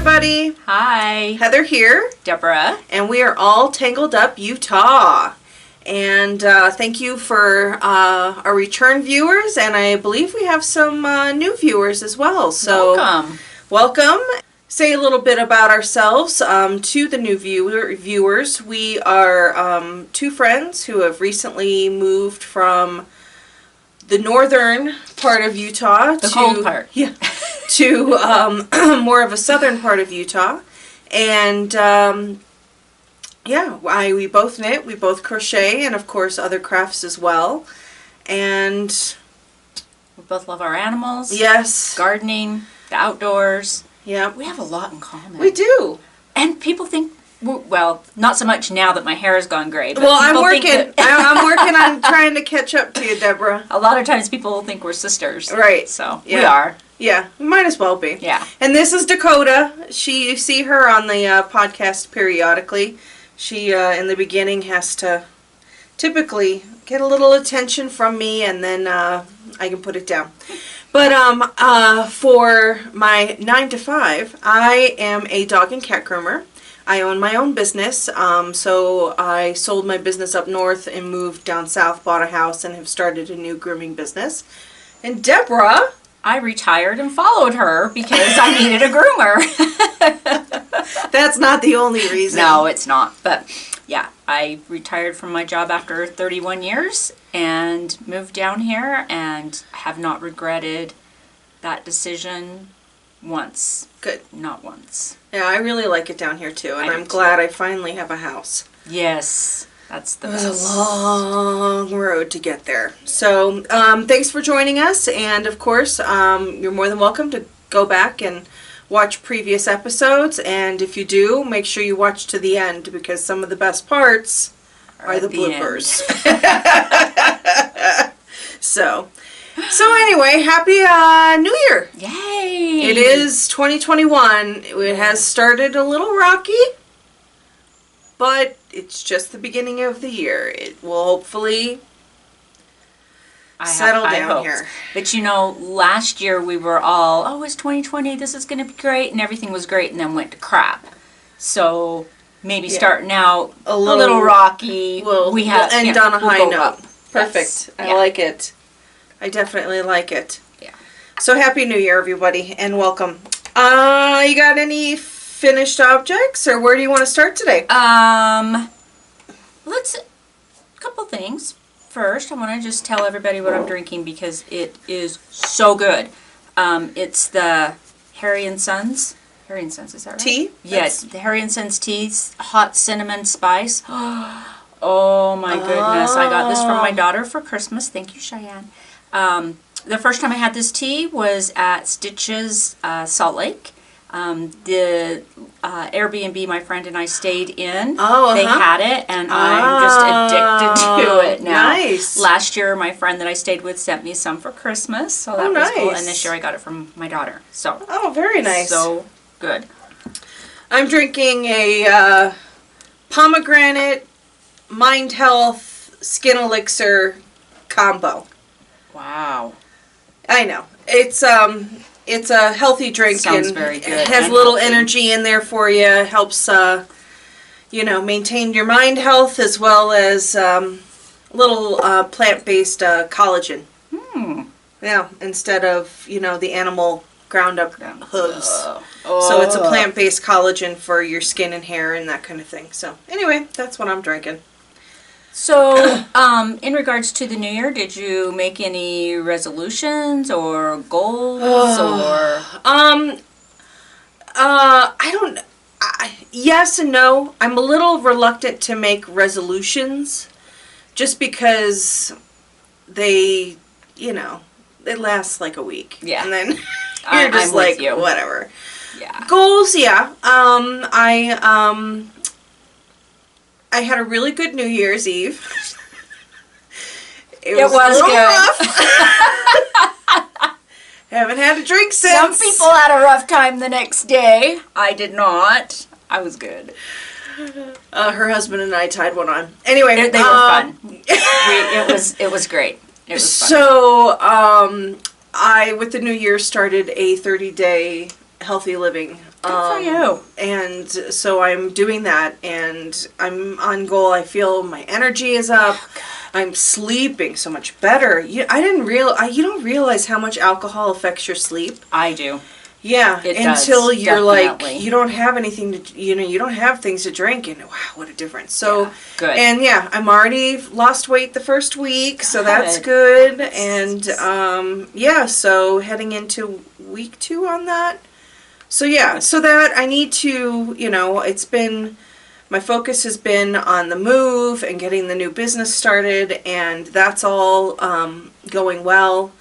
everybody. Hi. Heather here. Debra. And we are all Tangled Up Utah. And thank you for our return viewers, and I believe we have some new viewers as well. So welcome. Say a little bit about ourselves to the new viewers. We are two friends who have recently moved from the northern part of Utah the cold part. Yeah. To more of a southern part of Utah. And yeah, we both knit, we both crochet, and of course other crafts as well. And we both love our animals. Yes. Gardening, the outdoors. Yeah. We have a lot in common. We do. And people think, well, not so much now that my hair has gone gray. But well, I'm working. I'm working on trying to catch up to you, Deborah. A lot of times people think we're sisters. Right. So yeah. we are. Yeah, might as well be. Yeah. And this is Dakota. You see her on the podcast periodically. She, in the beginning, has to typically get a little attention from me, and then I can put it down. But for my 9 to 5, I am a dog and cat groomer. I own my own business, so I sold my business up north and moved down south, bought a house, and have started a new grooming business. And Deborah... I retired and followed her because I needed a groomer. That's not the only reason. No, it's not. But yeah, I retired from my job after 31 years and moved down here and have not regretted that decision once. Good. Not once. Yeah, I really like it down here too, and I'm glad I finally have a house. Yes. That's the best. It was a long road to get there. So, thanks for joining us, and of course, you're more than welcome to go back and watch previous episodes, and if you do, make sure you watch to the end, because some of the best parts are the bloopers. So anyway, Happy New Year! Yay! It is 2021. It has started a little rocky, but it's just the beginning of the year. It will hopefully settle down here. But you know, last year we were all, oh, it's 2020, this is going to be great, and everything was great, and then went to crap. So maybe starting out a little rocky. We'll end on a high note. Up. Perfect. Yes. I like it. I definitely like it. Yeah. So Happy New Year, everybody, and welcome. You got any finished objects, or where do you want to start today? Let's, a couple things. First, I want to just tell everybody what I'm drinking because it is so good. It's the Harry & Sons. Harry & Sons, is that right? Tea? Yes, the Harry & Sons tea, hot cinnamon spice. Oh my goodness. I got this from my daughter for Christmas. Thank you, Cheyenne. The first time I had this tea was at Stitches, Salt Lake. The Airbnb my friend and I stayed in, they had it, and I'm just addicted to it now. Nice. Last year, my friend that I stayed with sent me some for Christmas, so that was cool. And this year, I got it from my daughter. So very nice. So good. I'm drinking a Pomegranate Mind Health Skin Elixir combo. Wow. I know. It's a healthy drink. Sounds very good. It has a little energy in there for you. Helps, maintain your mind health, as well as little plant-based collagen. Yeah, instead of, the animal ground-up hooves. So it's a plant-based collagen for your skin and hair and that kind of thing. So anyway, that's what I'm drinking. So, in regards to the new year, did you make any resolutions or goals or? Yes and no. I'm a little reluctant to make resolutions, just because they last like a week. Yeah. And then you're just like, whatever. Yeah. Goals, yeah. I had a really good New Year's Eve. It was good. Rough. Haven't had a drink since. Some people had a rough time the next day. I did not. I was good. Her husband and I tied one on. Anyway, they were fun. It was great. It was fun. So, I with the new year started a 30-day healthy living Good for you. And so I'm doing that, and I'm on goal. I feel my energy is up. I'm sleeping so much better. You don't realize how much alcohol affects your sleep. I do. Yeah, It until does, you're definitely. like, you don't have anything to, you don't have things to drink, and wow, what a difference. So, Yeah, good. And yeah, I'm already lost weight the first week, so that's good. And yeah, so heading into week 2 on that. So yeah, so that I need to, my focus has been on the move and getting the new business started, and that's all going well.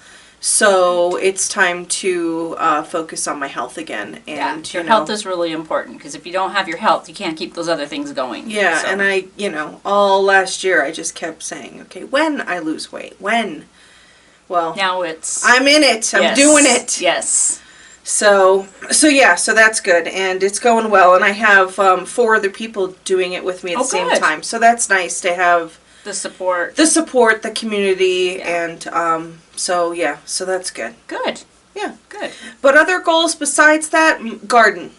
So it's time to focus on my health again. And your health is really important, because if you don't have your health, you can't keep those other things going. Yeah, so. and I, all last year I just kept saying, okay, when I lose weight, when? Well, now I'm in it. I'm doing it. Yes. So yeah, so that's good, and it's going well, and I have 4 other people doing it with me at the same time. So that's nice to have the support, the community, and so yeah, so that's good. Good. Yeah, good. But other goals besides that, garden.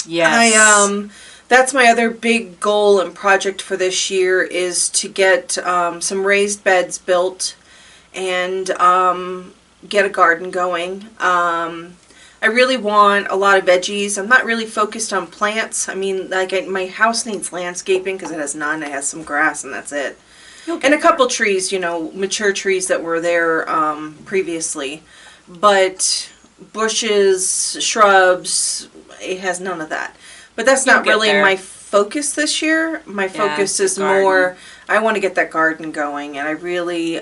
Yes. That's my other big goal and project for this year, is to get some raised beds built and get a garden going. I really want a lot of veggies. I'm not really focused on plants. I mean, my house needs landscaping because it has none. It has some grass, and that's it. And a couple trees, mature trees that were there previously. But bushes, shrubs, it has none of that. But that's not really my focus this year. My focus is more, I want to get that garden going, and I really...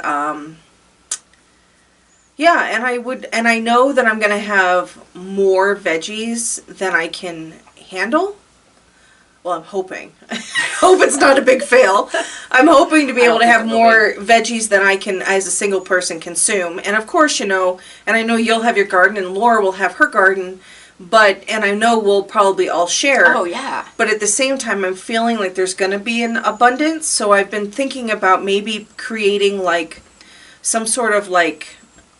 and I know that I'm going to have more veggies than I can handle. Well, I'm hoping. I hope it's not a big fail. I'm hoping to be able to have more veggies than I can, as a single person, consume. And of course, and I know you'll have your garden, and Laura will have her garden, and I know we'll probably all share. Oh, yeah. But at the same time, I'm feeling like there's going to be an abundance, so I've been thinking about maybe creating, some sort of, a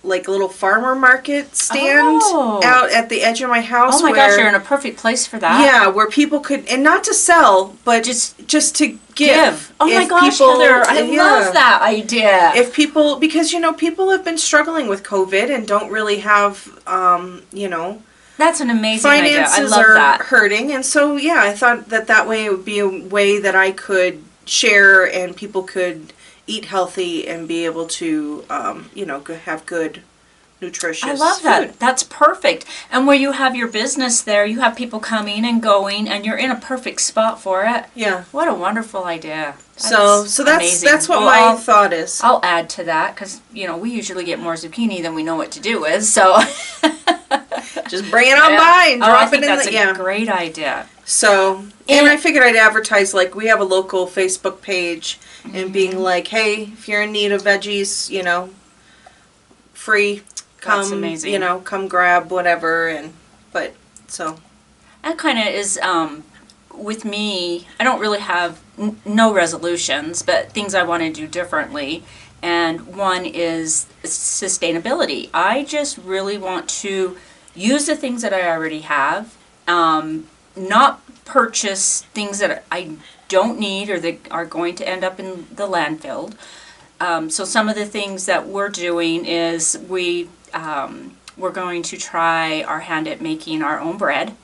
little farmer market stand out at the edge of my house. Oh my gosh, you're in a perfect place for that. Yeah, where people could, and not to sell, but just to give. Oh my gosh, Heather, I love that idea. If people, because people have been struggling with COVID and don't really have, that's an amazing idea. I finances love are that. hurting, and so yeah, I thought that way it would be a way that I could share and people could eat healthy and be able to, have good, nutritious I love that. food. That's perfect. And where you have your business there, you have people coming and going, and you're in a perfect spot for it. Yeah. What a wonderful idea. So that's what my thought is. I'll add to that, because, we usually get more zucchini than we know what to do with, so... Just bring it on by and drop it in that's a great idea. So, and I figured I'd advertise, we have a local Facebook page, and being like, hey, if you're in need of veggies, free, come, That's amazing. Come grab whatever, so. That kind of is, with me, I don't really have no resolutions, but things I want to do differently. And one is sustainability. I just really want to use the things that I already have, not purchase things that I don't need or that are going to end up in the landfill. So some of the things that we're doing is we're going to try our hand at making our own bread.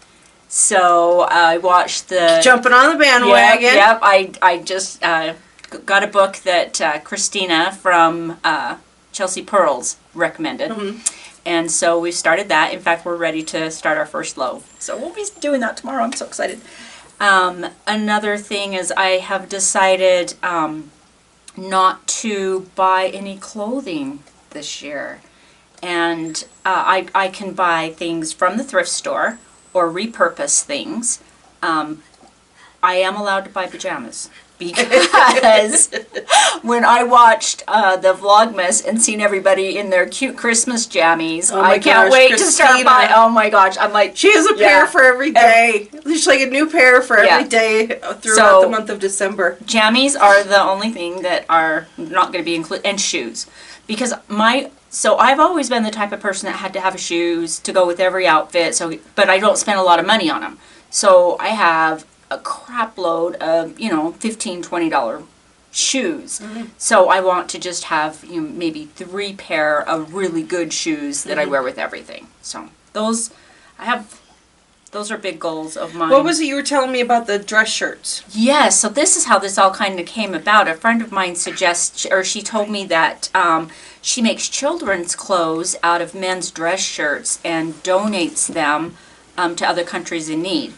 So I watched the... Jumping on the bandwagon. Yep. I just got a book that Christina from Chelsea Pearls recommended. Mm-hmm. And so we started that. In fact, we're ready to start our first loaf. So we'll be doing that tomorrow. I'm so excited. Another thing is I have decided not to buy any clothing this year. And I can buy things from the thrift store or repurpose things. I am allowed to buy pajamas. Because when I watched the Vlogmas and seen everybody in their cute Christmas jammies, I can't wait to start buying. Oh my gosh, I'm like... She has a pair for every day. There's a new pair for every day throughout the month of December. Jammies are the only thing that are not going to be included, and shoes. Because my So I've always been the type of person that had to have shoes to go with every outfit. So, but I don't spend a lot of money on them. So I have a crap load of, $15, $20 shoes. So I want to just have, maybe 3 pair of really good shoes that I wear with everything. So those are big goals of mine. What was it you were telling me about the dress shirts? Yes, so this is how this all kind of came about. A friend of mine she told me that she makes children's clothes out of men's dress shirts and donates them to other countries in need.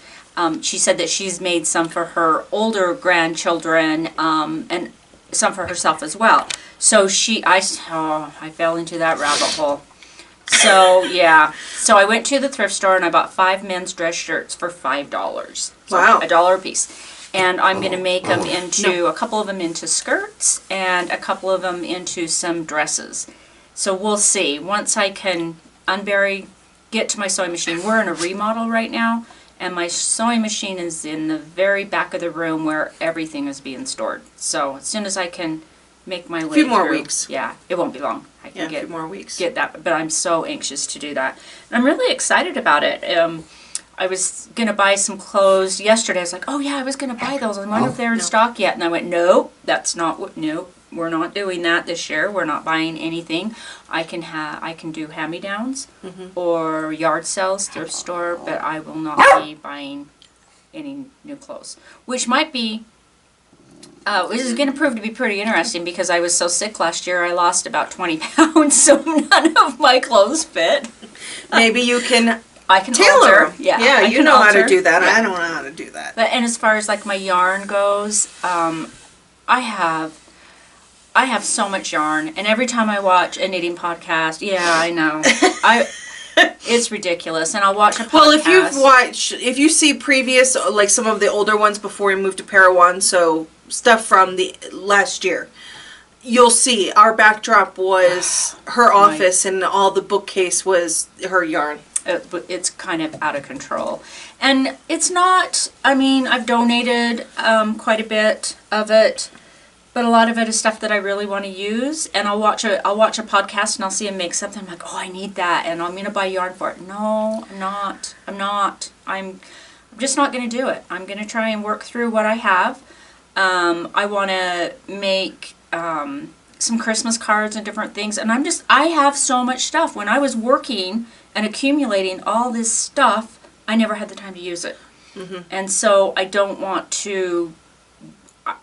She said that she's made some for her older grandchildren and some for herself as well. So I fell into that rabbit hole. So, yeah. So I went to the thrift store and I bought 5 men's dress shirts for $5. So Wow. $1 a piece. And I'm going to make them into, a couple of them into skirts and a couple of them into some dresses. So we'll see. Once I can get to my sewing machine. We're in a remodel right now. And my sewing machine is in the very back of the room where everything is being stored. So as soon as I can make my way through. A few more weeks. Yeah, it won't be long. I can a few more weeks. Get that, but I'm so anxious to do that. And I'm really excited about it. I was going to buy some clothes yesterday. I was like, oh yeah, I was going to buy those. I wonder if they're in stock yet. And I went, nope, we're not doing that this year. We're not buying anything. I can do hand-me-downs or yard sales, thrift store, but I will not be buying any new clothes. Which might be, this is going to prove to be pretty interesting because I was so sick last year. I lost about 20 pounds, so none of my clothes fit. Maybe you can. I can tailor. alter. Yeah, yeah, you know how to do that. Yeah. I don't know how to do that. But and as far as like my yarn goes, I have so much yarn, and every time I watch a knitting podcast, yeah, I know, it's ridiculous, and I'll watch a podcast. Well, if you see previous, like some of the older ones before we moved to Parawan, so stuff from the last year, you'll see our backdrop was her office, and all the bookcase was her yarn. It's kind of out of control, and it's not. I mean, I've donated quite a bit of it. But a lot of it is stuff that I really want to use, and I'll watch a podcast and I'll see him make something. I'm like, oh, I need that, and I'm gonna buy yarn for it. No, I'm not. I'm just not gonna do it. I'm gonna try and work through what I have. I want to make some Christmas cards and different things, and I have so much stuff. When I was working and accumulating all this stuff, I never had the time to use it, and so I don't want to.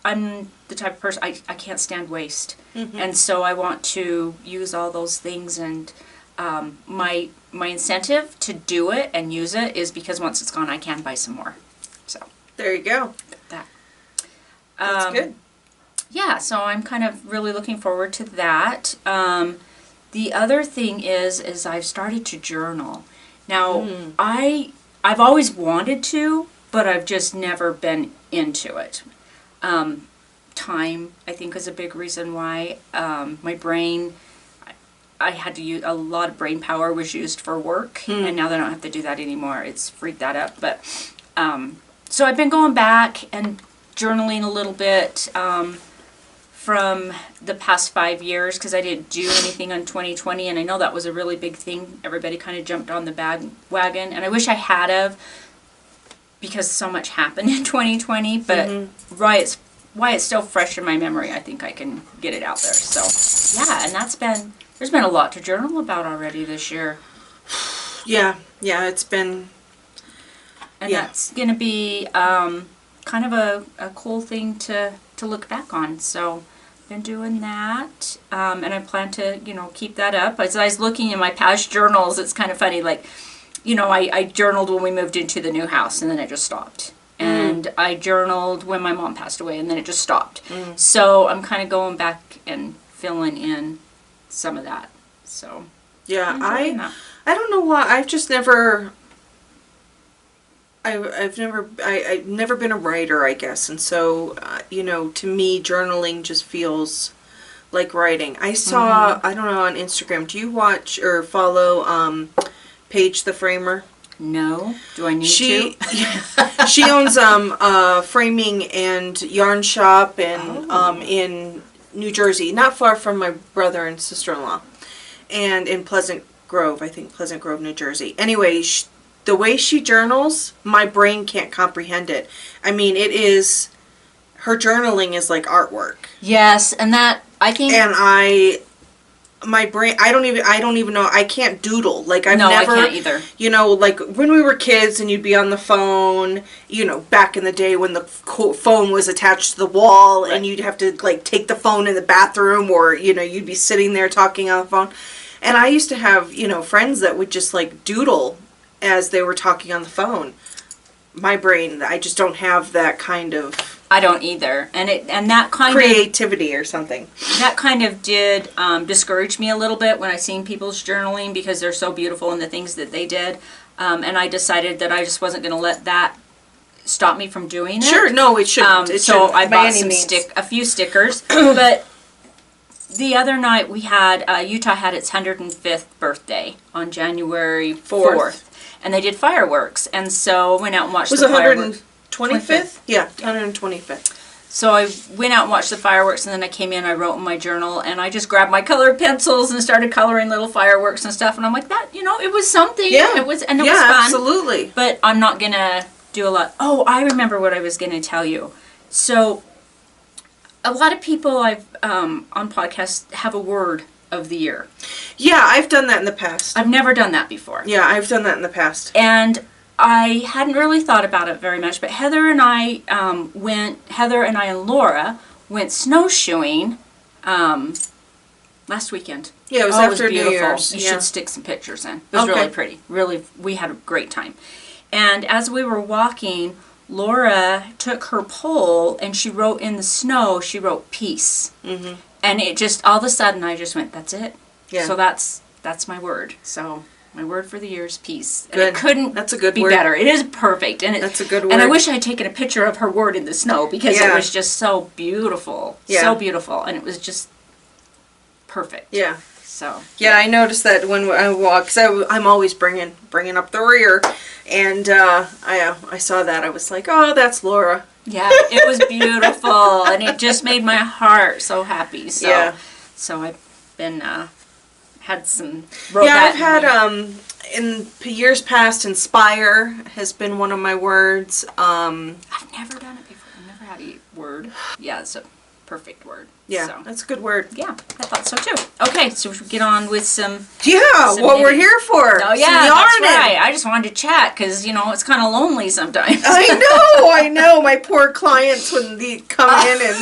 I'm the type of person, I can't stand waste. And so I want to use all those things, and my incentive to do it and use it is because once it's gone, I can buy some more. So there you go. That's good. Yeah, so I'm kind of really looking forward to that. The other thing is I've started to journal. Now, I've always wanted to, but I've just never been into it. Time, I think, is a big reason why. My brain, I had to use, a lot of brain power was used for work, and now they don't have to do that anymore. It's freaked that up. But, so I've been going back and journaling a little bit from the past 5 years, because I didn't do anything in 2020, and I know that was a really big thing. Everybody kind of jumped on the bandwagon, and I wish I had of, because so much happened in 2020, but why it's still fresh in my memory, I think I can get it out there. So, yeah, and there's been a lot to journal about already this year. Yeah, it's been... And that's going to be kind of a cool thing to look back on. So, been doing that, and I plan to, keep that up. As I was looking in my past journals, it's kind of funny, like, I journaled when we moved into the new house, and then it just stopped. And I journaled when my mom passed away, and then it just stopped. So I'm kind of going back and filling in some of that. So yeah, I don't know why. I've just never. I've never been a writer, I guess, and so to me, journaling just feels like writing. I saw I don't know, on Instagram. Do you watch or follow Paige the Framer? No. Do I need to? She owns a framing and yarn shop in New Jersey, not far from my brother and sister-in-law. and in Pleasant Grove, I think Pleasant Grove, New Jersey. Anyway, the way she journals, my brain can't comprehend it. I mean, her journaling is like artwork. Yes, and that, I think... And my brain, I don't even know, I can't doodle. Like, I can't either. You know, like, when we were kids and you'd be on the phone, you know, back in the day when the phone was attached to the wall, right. And you'd have to, like, take the phone in the bathroom, or, you know, you'd be sitting there talking on the phone. And I used to have, you know, friends that would just, like, doodle as they were talking on the phone. My brain, I just don't have that kind of... I don't either, and that kind creativity or something. That kind of did discourage me a little bit when I seen people's journaling, because they're so beautiful and the things that they did, and I decided that I just wasn't going to let that stop me from doing it. Sure, no, it shouldn't. So I bought a few stickers, but the other night we had Utah had its 105th birthday on January 4th, and they did fireworks, and so I went out and watched the fireworks. 25th? Yeah, 125th. So I went out and watched the fireworks, and then I came in, I wrote in my journal, and I just grabbed my colored pencils and started coloring little fireworks and stuff, and I'm like, that, you know, it was something. Yeah. It was fun. Absolutely. But I'm not going to do a lot. Oh, I remember what I was going to tell you. So a lot of people I've on podcasts have a word of the year. Yeah, I've done that in the past. I've never done that before. Yeah, I've done that in the past. And I hadn't really thought about it very much, but Heather and I and Laura went snowshoeing last weekend. Yeah, it was after New Year's. You should stick some pictures in. It was really pretty. Really, we had a great time. And as we were walking, Laura took her pole and she wrote in the snow, she wrote peace. Mm-hmm. And it just, all of a sudden, I just went, that's it. Yeah. So that's my word. So... my word for the year is peace. And it couldn't be better. It is perfect. And that's a good word. And I wish I had taken a picture of her word in the snow, because it was just so beautiful. Yeah. So beautiful. And it was just perfect. Yeah. So. Yeah, I noticed that when I walk, because I'm always bringing up the rear. And I saw that. I was like, oh, that's Laura. Yeah, it was beautiful. And it just made my heart so happy. So, so I've been... had some... I've had, in years past, inspire has been one of my words. I've never done it before. I've never had a word. Yeah, it's a perfect word. Yeah, so. That's a good word. Yeah, I thought so too. Okay, so we should get on with some... what we're here for. Oh, yeah, that's right. I just wanted to chat, because, you know, it's kind of lonely sometimes. I know. My poor clients, when they come in and...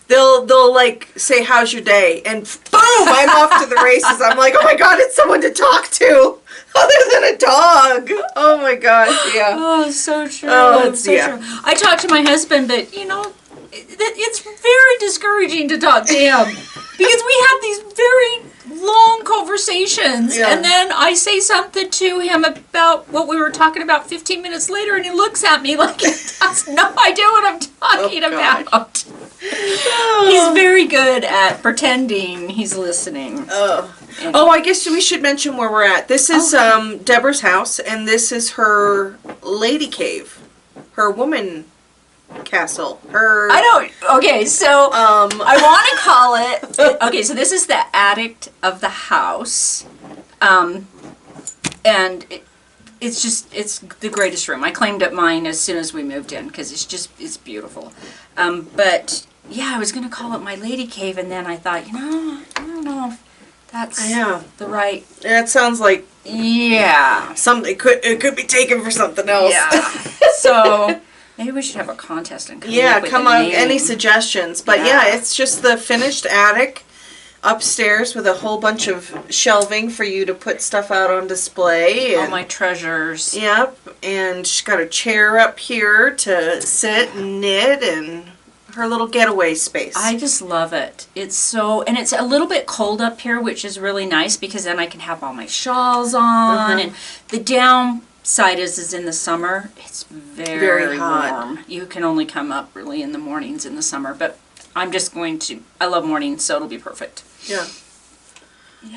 They'll like say, how's your day? And boom, I'm off to the races. I'm like, oh my God, it's someone to talk to other than a dog. Oh my gosh, yeah. Oh, so true. Oh, it's so true. I talk to my husband, but you know, it's very discouraging to talk to him, because we have these very long conversations, and then I say something to him about what we were talking about 15 minutes later, and he looks at me like he has no idea what I'm talking about. He's very good at pretending he's listening. I guess we should mention where we're at. This is Debra's house, and this is her lady cave, her woman castle. Okay, so I want to call it. Okay, so this is the attic of the house, and it's the greatest room. I claimed it mine as soon as we moved in, because it's beautiful. But yeah, I was gonna call it my lady cave, and then I thought, I don't know if that's the right. That sounds like something it could be taken for something else. Yeah. So maybe we should have a contest and come up with any suggestions. But it's just the finished attic upstairs with a whole bunch of shelving for you to put stuff out on display. All my treasures. Yep, and she's got a chair up here to sit and knit, and her little getaway space. I just love it. It's a little bit cold up here, which is really nice, because then I can have all my shawls on, and the downside is in the summer, it's very hot. Warm. You can only come up really in the mornings in the summer, but I love mornings, so it'll be perfect. Yeah.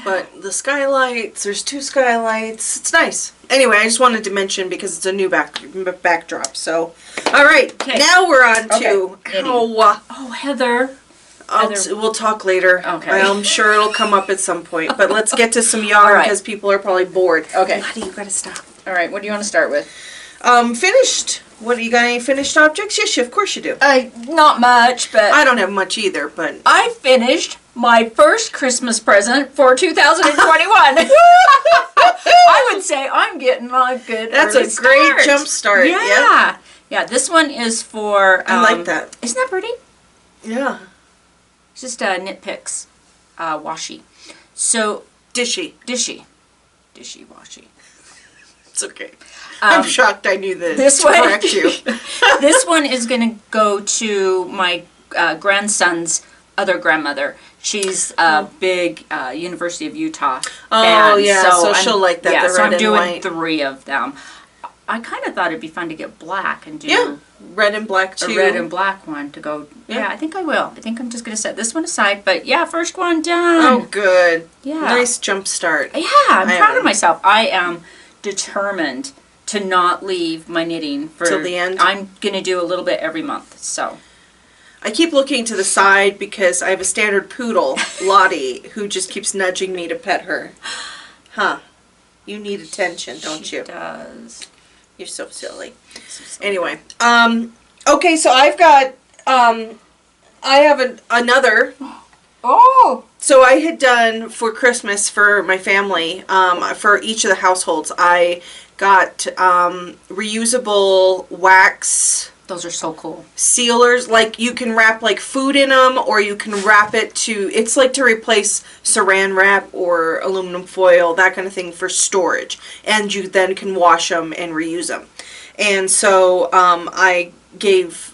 But the skylights, there's 2 skylights. It's nice. Anyway, I just wanted to mention, because it's a new backdrop. So, all right. Okay. Now we're on to... Heather. We'll talk later. Okay. I'm sure it'll come up at some point. But let's get to some yarn right. because people are probably bored. Okay. Honey, you gotta stop. All right, what do you want to start with? Finished. What, you got any finished objects? Yes, of course you do. Not much, but I don't have much either, but I finished my first Christmas present for 2021. I would say I'm getting a good that's early a great start. jump start. Yeah. Yeah, this one is for... I like that. Isn't that pretty? Yeah. It's just Knit Picks washi. So... Dishy. Dishy washy. It's okay. I'm shocked I knew this to one, correct you. This one is going to go to my grandson's other grandmother. She's a big University of Utah fan. Oh, yeah, so she'll like that, Yeah, the so red I'm and doing white. 3 of them. I kind of thought it'd be fun to get black and do red and black too. a red and black one to go. Yeah, I think I will. I think I'm just going to set this one aside. But yeah, first one done. Oh, good. Yeah. Nice jump start. Yeah, I'm proud of myself. I am determined to not leave my knitting for Till the end? I'm going to do a little bit every month. So I keep looking to the side because I have a standard poodle, Lottie, who just keeps nudging me to pet her. Huh. You need attention, don't she you? does. You're so silly. Anyway, okay, so I've got, I have another. Oh! So I had done for Christmas for my family, for each of the households, I got reusable wax Those are so cool. sealers. Like you can wrap like food in them, or you can wrap it to, it's like to replace saran wrap or aluminum foil, that kind of thing for storage. And you then can wash them and reuse them. And so I gave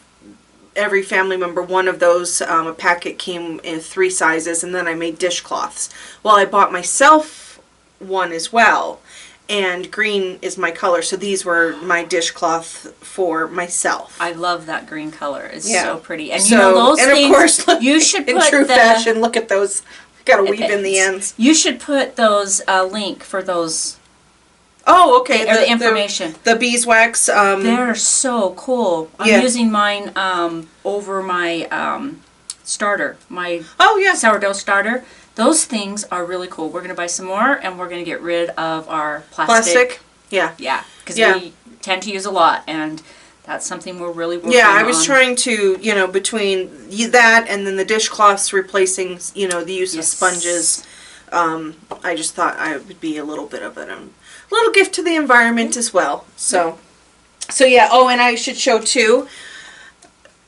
every family member one of those. A packet came in 3 sizes, and then I made dishcloths. Well, I bought myself one as well, and green is my color, so these were my dishcloth for myself. I love that green color. It's Yeah. so pretty. And So, you know those and things, of course, look, you should in put true the fashion, look at those. Got to weave in the ends. You should put those link for those Oh, okay. or the information. The beeswax. They're so cool. I'm Yeah. using mine over my starter, my Oh, yeah. sourdough starter. Those things are really cool. We're going to buy some more, and we're going to get rid of our Plastic. Yeah. Yeah, because Yeah. we tend to use a lot, and that's something we're really working Yeah, on. I was trying to, between that and then the dishcloths replacing, the use of sponges. I just thought I would be a little bit of a little gift to the environment as well. So yeah. Oh, and I should show too.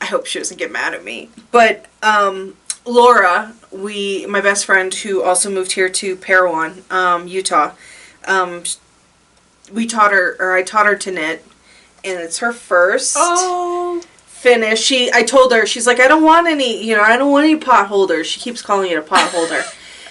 I hope she doesn't get mad at me. But Laura, my best friend who also moved here to Parowan, Utah. I taught her to knit, and it's her first. Oh. Finish. I told her, she's like, I don't want any, I don't want any pot holders. She keeps calling it a pot holder.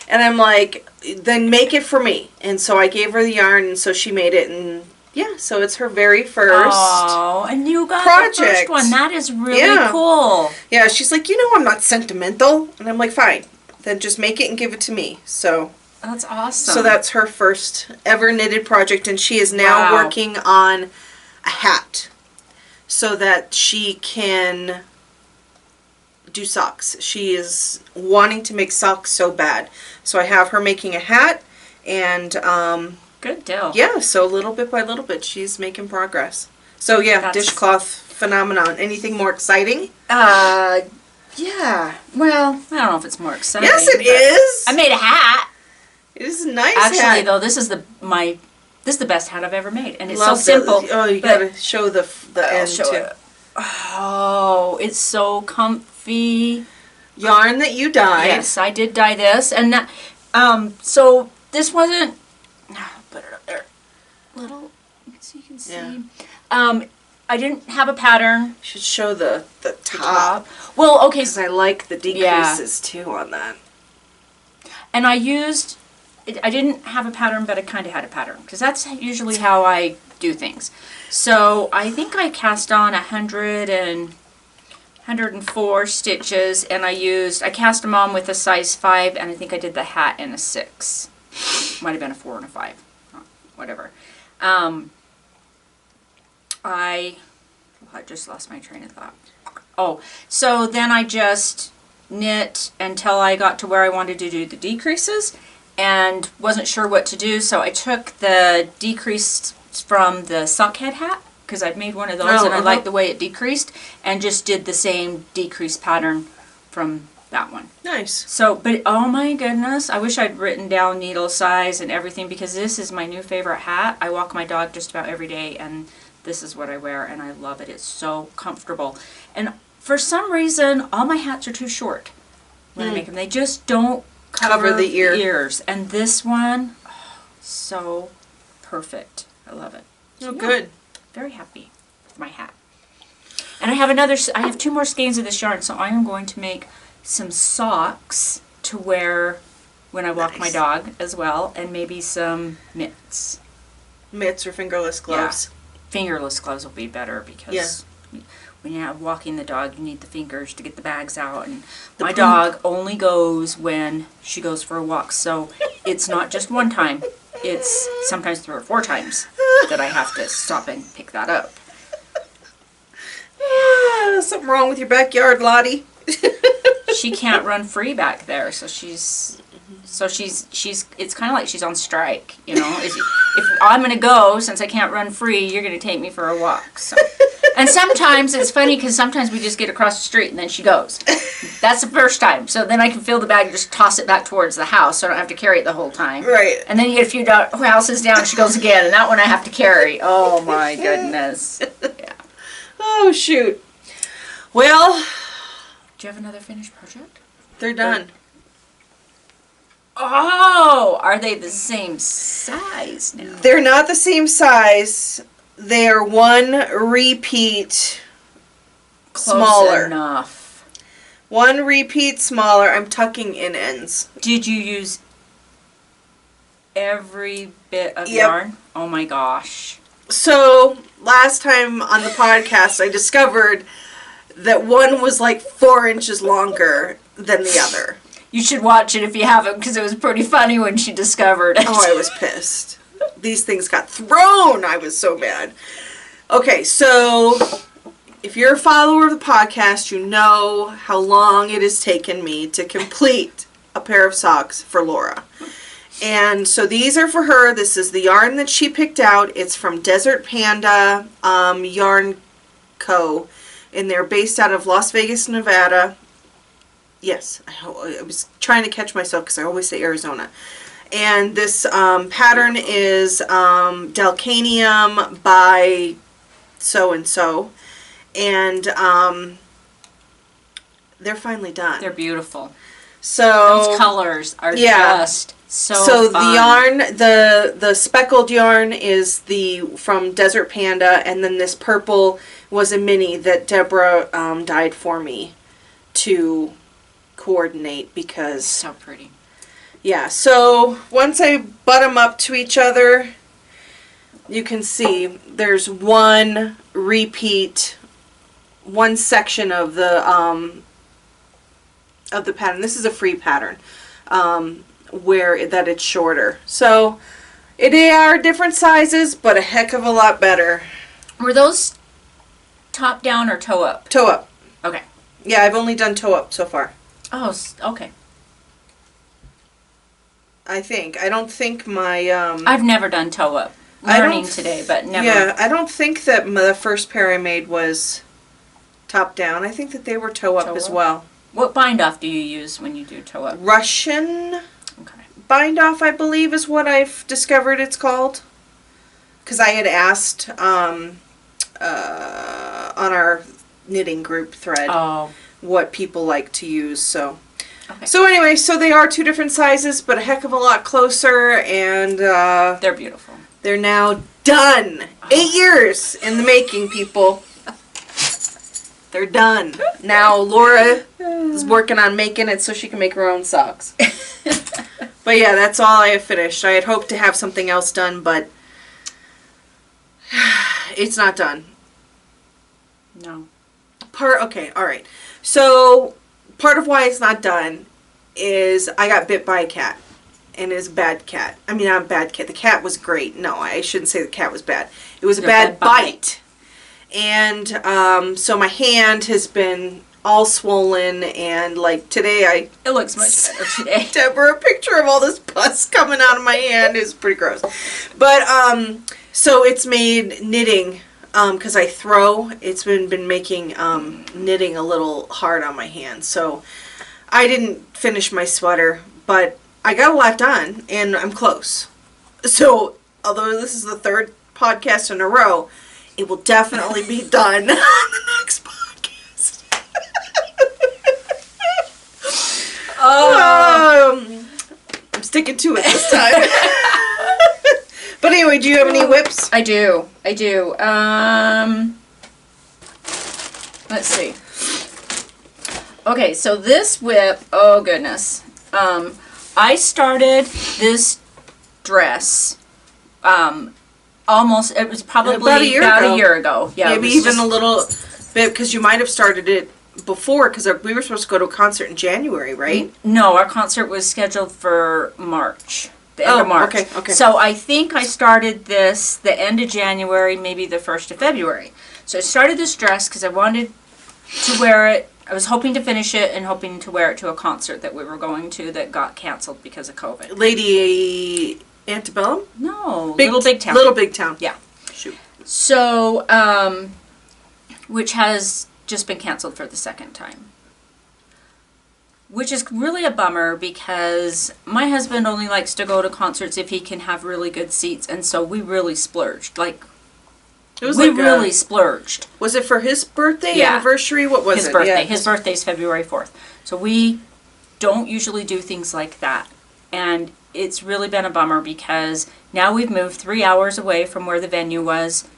And I'm like, then make it for me. And so I gave her the yarn, and so she made it, and yeah, so it's her very first and you got project. the first one. That is really cool. Yeah, she's like, I'm not sentimental. And I'm like, fine. Then just make it and give it to me. So That's awesome. So that's her first ever knitted project, and she is now working on a hat so that she can do socks. She is wanting to make socks so bad. So I have her making a hat, and good deal. yeah, so little bit by little bit she's making progress. So yeah, dishcloth phenomenon. Anything more exciting? Yeah. Well, I don't know if it's more exciting. Yes, it is. I made a hat. It is a nice Actually, hat. though, this is the best hat I've ever made, and it's Love so simple. You gotta show the end show too. it. Oh, it's so comfy. Yarn that you dyed. Yes, I did dye this, and that, so this wasn't. Put it up there, little, so you can see. Yeah. I didn't have a pattern. You should show the top. Well, okay. Because I like the decreases too on that. And I didn't have a pattern, but I kind of had a pattern. Because that's usually how I do things. So I think I cast on 104 stitches. And I cast them on with a size 5. And I think I did the hat in a 6. Might have been a 4 and a 5. Whatever. I just lost my train of thought. Oh, so then I just knit until I got to where I wanted to do the decreases and wasn't sure what to do, so I took the decrease from the sockhead hat, because I've made one of those and I like the way it decreased, and just did the same decrease pattern from that one. Nice. So, but oh my goodness, I wish I'd written down needle size and everything, because this is my new favorite hat. I walk my dog just about every day and this is what I wear and I love it. It's so comfortable. And for some reason, all my hats are too short when I make them. They just don't cover the ears. And this one, oh, so perfect. I love it. So, oh, good. Very happy with my hat. And I have 2 more skeins of this yarn, so I am going to make some socks to wear when I walk my dog as well, and maybe some mitts. Mitts or fingerless gloves. Yeah. Fingerless gloves will be better, because when you're walking the dog, you need the fingers to get the bags out. And my dog only goes when she goes for a walk, so it's not just one time. It's sometimes 3 or 4 times that I have to stop and pick that up. Something wrong with your backyard, Lottie. She can't run free back there, so she's it's kind of like she's on strike, you know. If I'm gonna go, since I can't run free, you're gonna take me for a walk. So. And sometimes it's funny, because sometimes we just get across the street and then she goes. That's the first time. So then I can fill the bag and just toss it back towards the house, so I don't have to carry it the whole time. Right. And then you get a few houses down, she goes again, and that one I have to carry. Oh my goodness. Yeah. Oh shoot. Well, do you have another finished project? They're done. Oh, are they the same size now? They're not the same size. They are one repeat smaller. Enough. One repeat smaller. I'm tucking in ends. Did you use every bit of yarn? Oh my gosh. So, last time on the podcast, I discovered that one was like 4 inches longer than the other. You should watch it if you haven't, because it was pretty funny when she discovered it. Oh, I was pissed. These things got thrown. I was so mad. Okay, so if you're a follower of the podcast, you know how long it has taken me to complete a pair of socks for Laura. And so these are for her. This is the yarn that she picked out. It's from Desert Panda Yarn Co. And they're based out of Las Vegas, Nevada. Yes, I was trying to catch myself because I always say Arizona. And this pattern is Delcanium by so-and-so. And they're finally done. They're beautiful. So those colors are just so fun. the yarn, the speckled yarn is from Desert Panda, and then this purple was a mini that Debra dyed for me to coordinate, because so pretty. Yeah, so once I butt them up to each other, you can see there's one repeat, one section of the pattern. This is a free pattern, where that it's shorter. So they are different sizes, but a heck of a lot better. Were those top down or toe up? Toe up. Okay. Yeah, I've only done toe up so far. Oh, okay. I think. I don't think my... I've never done toe up. Learning today, but never. Yeah, I don't think that the first pair I made was top down. I think that they were toe up as well. What bind off do you use when you do toe up? Russian okay. bind off, I believe, is what I've discovered it's called. Because I had asked on our knitting group thread what people like to use, so... Okay. So anyway, so they are 2 different sizes, but a heck of a lot closer, and they're beautiful. They're now done. 8 years in the making, people. They're done. Now Laura is working on making it so she can make her own socks. But yeah, that's all I have finished. I had hoped to have something else done, but it's not done. No. Okay, alright. So, part of why it's not done is I got bit by a cat. And it's a bad cat. I mean, not a bad cat. The cat was great. No, I shouldn't say the cat was bad. It was a bad bite. And so my hand has been all swollen, and like today It looks much better today. Debra a picture of all this pus coming out of my hand. Is pretty gross. But so it's made knitting because I throw. It's been making knitting a little hard on my hand. So I didn't finish my sweater, but I got a lot done, and I'm close. So although this is the third podcast in a row, it will definitely be done on the next podcast. I'm sticking to it this time. But anyway, do you have any whips? I do. Let's see. Okay, so this whip, oh goodness. I started this dress almost, it was probably about a year ago. Yeah, maybe even a little bit, because you might have started it before, because we were supposed to go to a concert in January, right? No, our concert was scheduled for March. The end of March. Okay. So I think I started this the end of January, maybe the 1st of February. So I started this dress because I wanted to wear it. I was hoping to finish it and hoping to wear it to a concert that we were going to that got canceled because of COVID. Lady Antebellum? No, Little Big Town. Little Big Town. Yeah. Shoot. So, which has just been canceled for the second time. Which is really a bummer because my husband only likes to go to concerts if he can have really good seats, and so we really splurged. Really splurged. Was it for his birthday, Yeah. anniversary? What was His it? birthday. Yeah. His birthday's February 4th. So we don't usually do things like that. And it's really been a bummer because now we've moved 3 hours away from where the venue was.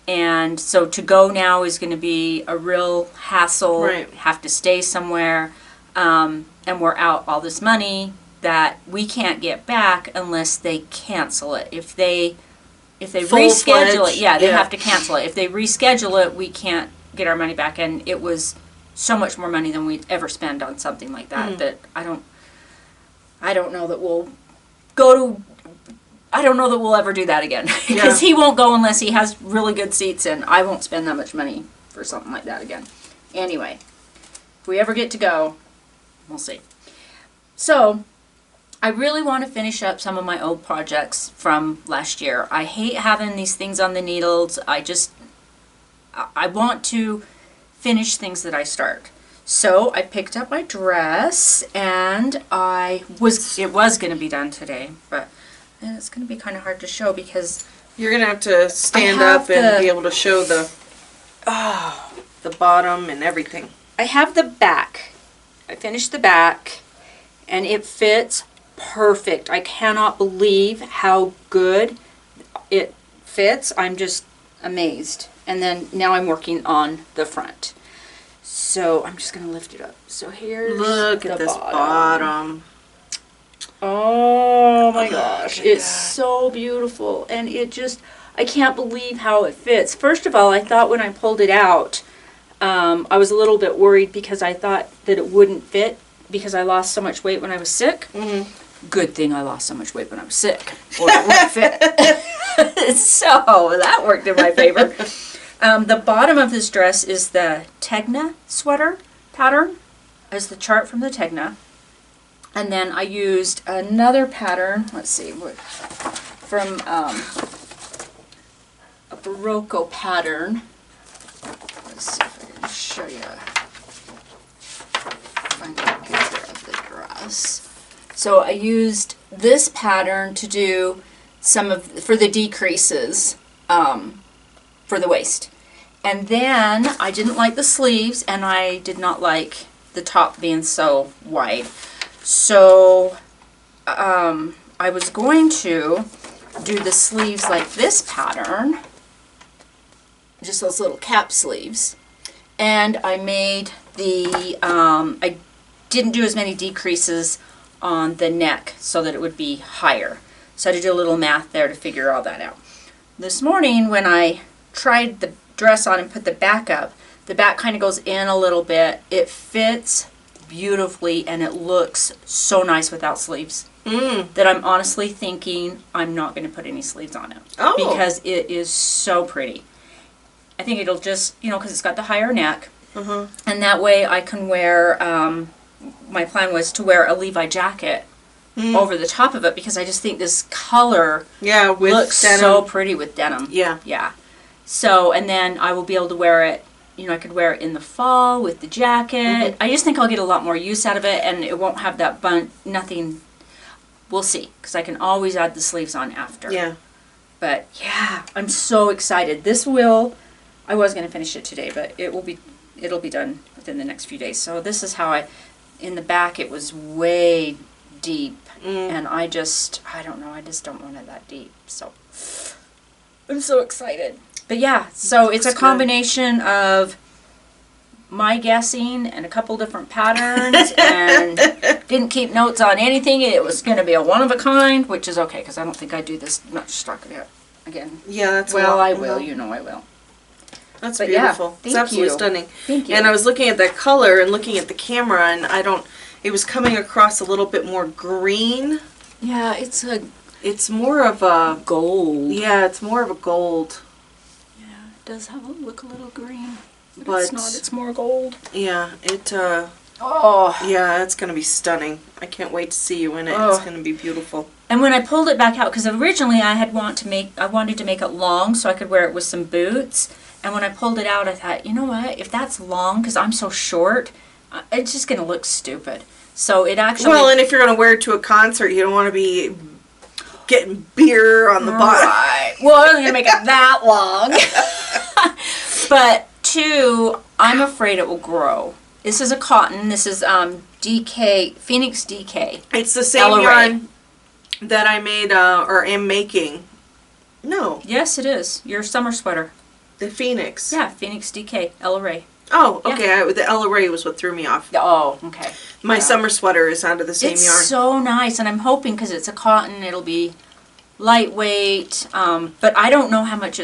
And so to go now is going to be a real hassle. Right. Have to stay somewhere. And we're out all this money that we can't get back unless they cancel it. If they reschedule it, they have to cancel it. If they reschedule it, we can't get our money back. And it was so much more money than we'd ever spend on something like that. That I don't know that we'll go to. I don't know that we'll ever do that again because he won't go unless he has really good seats, and I won't spend that much money for something like that again. Anyway, if we ever get to go, we'll see. So, I really want to finish up some of my old projects from last year. I hate having these things on the needles. I want to finish things that I start. So, I picked up my dress, and it was going to be done today, but it's going to be kind of hard to show because You're going to have to stand up and be able to show the bottom and everything. I have the back. I finished the back, and it fits perfect. I cannot believe how good it fits. I'm just amazed. And then now I'm working on the front. So I'm just going to lift it up. So here's Look at this bottom. Oh my gosh. It's so beautiful. And it just, I can't believe how it fits. First of all, I thought when I pulled it out, I was a little bit worried because I thought that it wouldn't fit because I lost so much weight when I was sick. Mm-hmm. Good thing I lost so much weight when I was sick, or it wouldn't fit. So that worked in my favor. The bottom of this dress is the Tegna sweater pattern, as the chart from the Tegna. And then I used another pattern, let's see, from a Barocco pattern. Let's see if I can show you. Find a picture of the dress. So I used this pattern to do for the decreases for the waist. And then I didn't like the sleeves, and I did not like the top being so wide. So I was going to do the sleeves like this pattern, just those little cap sleeves. And I made I didn't do as many decreases on the neck so that it would be higher. So I had to do a little math there to figure all that out. This morning when I tried the dress on and put the back up, the back kind of goes in a little bit. It fits beautifully and it looks so nice without sleeves. That I'm honestly thinking I'm not going to put any sleeves on it. Because it is so pretty. I think it'll just, because it's got the higher neck, And that way I can wear, my plan was to wear a Levi jacket over the top of it, because I just think this color with looks denim. so pretty with denim. Yeah. Yeah. So, and then I will be able to wear it, you know, I could wear it in the fall with the jacket. I just think I'll get a lot more use out of it, and it won't have that nothing. We'll see, because I can always add the sleeves on after. Yeah. But yeah, I'm so excited. I was going to finish it today, but it'll be done within the next few days. So this is how in the back it was way deep, and I don't know, I just don't want it that deep. So I'm so excited. But yeah, so it's a combination of my guessing and a couple different patterns, and didn't keep notes on anything. It was going to be a one of a kind, which is okay, because I don't think I do this much stockinette again. Yeah, that's I will. You know I will. That's But beautiful. yeah, It's absolutely stunning. Thank you. And I was looking at that color and looking at the camera, and it was coming across a little bit more green. Yeah, It's more of a gold. Yeah, it's more of a gold. Yeah, it does look a little green. But it's not. It's more gold. Yeah, Oh. yeah, it's gonna be stunning. I can't wait to see you in it. Oh. It's gonna be beautiful. And when I pulled it back out, because originally I wanted to make it long so I could wear it with some boots. And when I pulled it out, I thought, you know what? If that's long, because I'm so short, it's just gonna look stupid. So it actually. Well, and if you're gonna wear it to a concert, you don't want to be getting beer on the bottom. Right. Well, I'm not gonna make it that long. But two, I'm afraid it will grow. This is a cotton. This is DK Phoenix DK. It's the same yarn that I made or am making. No. Yes, it is. Your summer sweater. The Phoenix. Yeah, Phoenix DK Ella Ray. Oh, okay. Yeah. The Ella Ray was what threw me off. Oh, okay. My summer sweater is out of the same yarn. It's so nice, and I'm hoping because it's a cotton, it'll be lightweight. But I don't know how much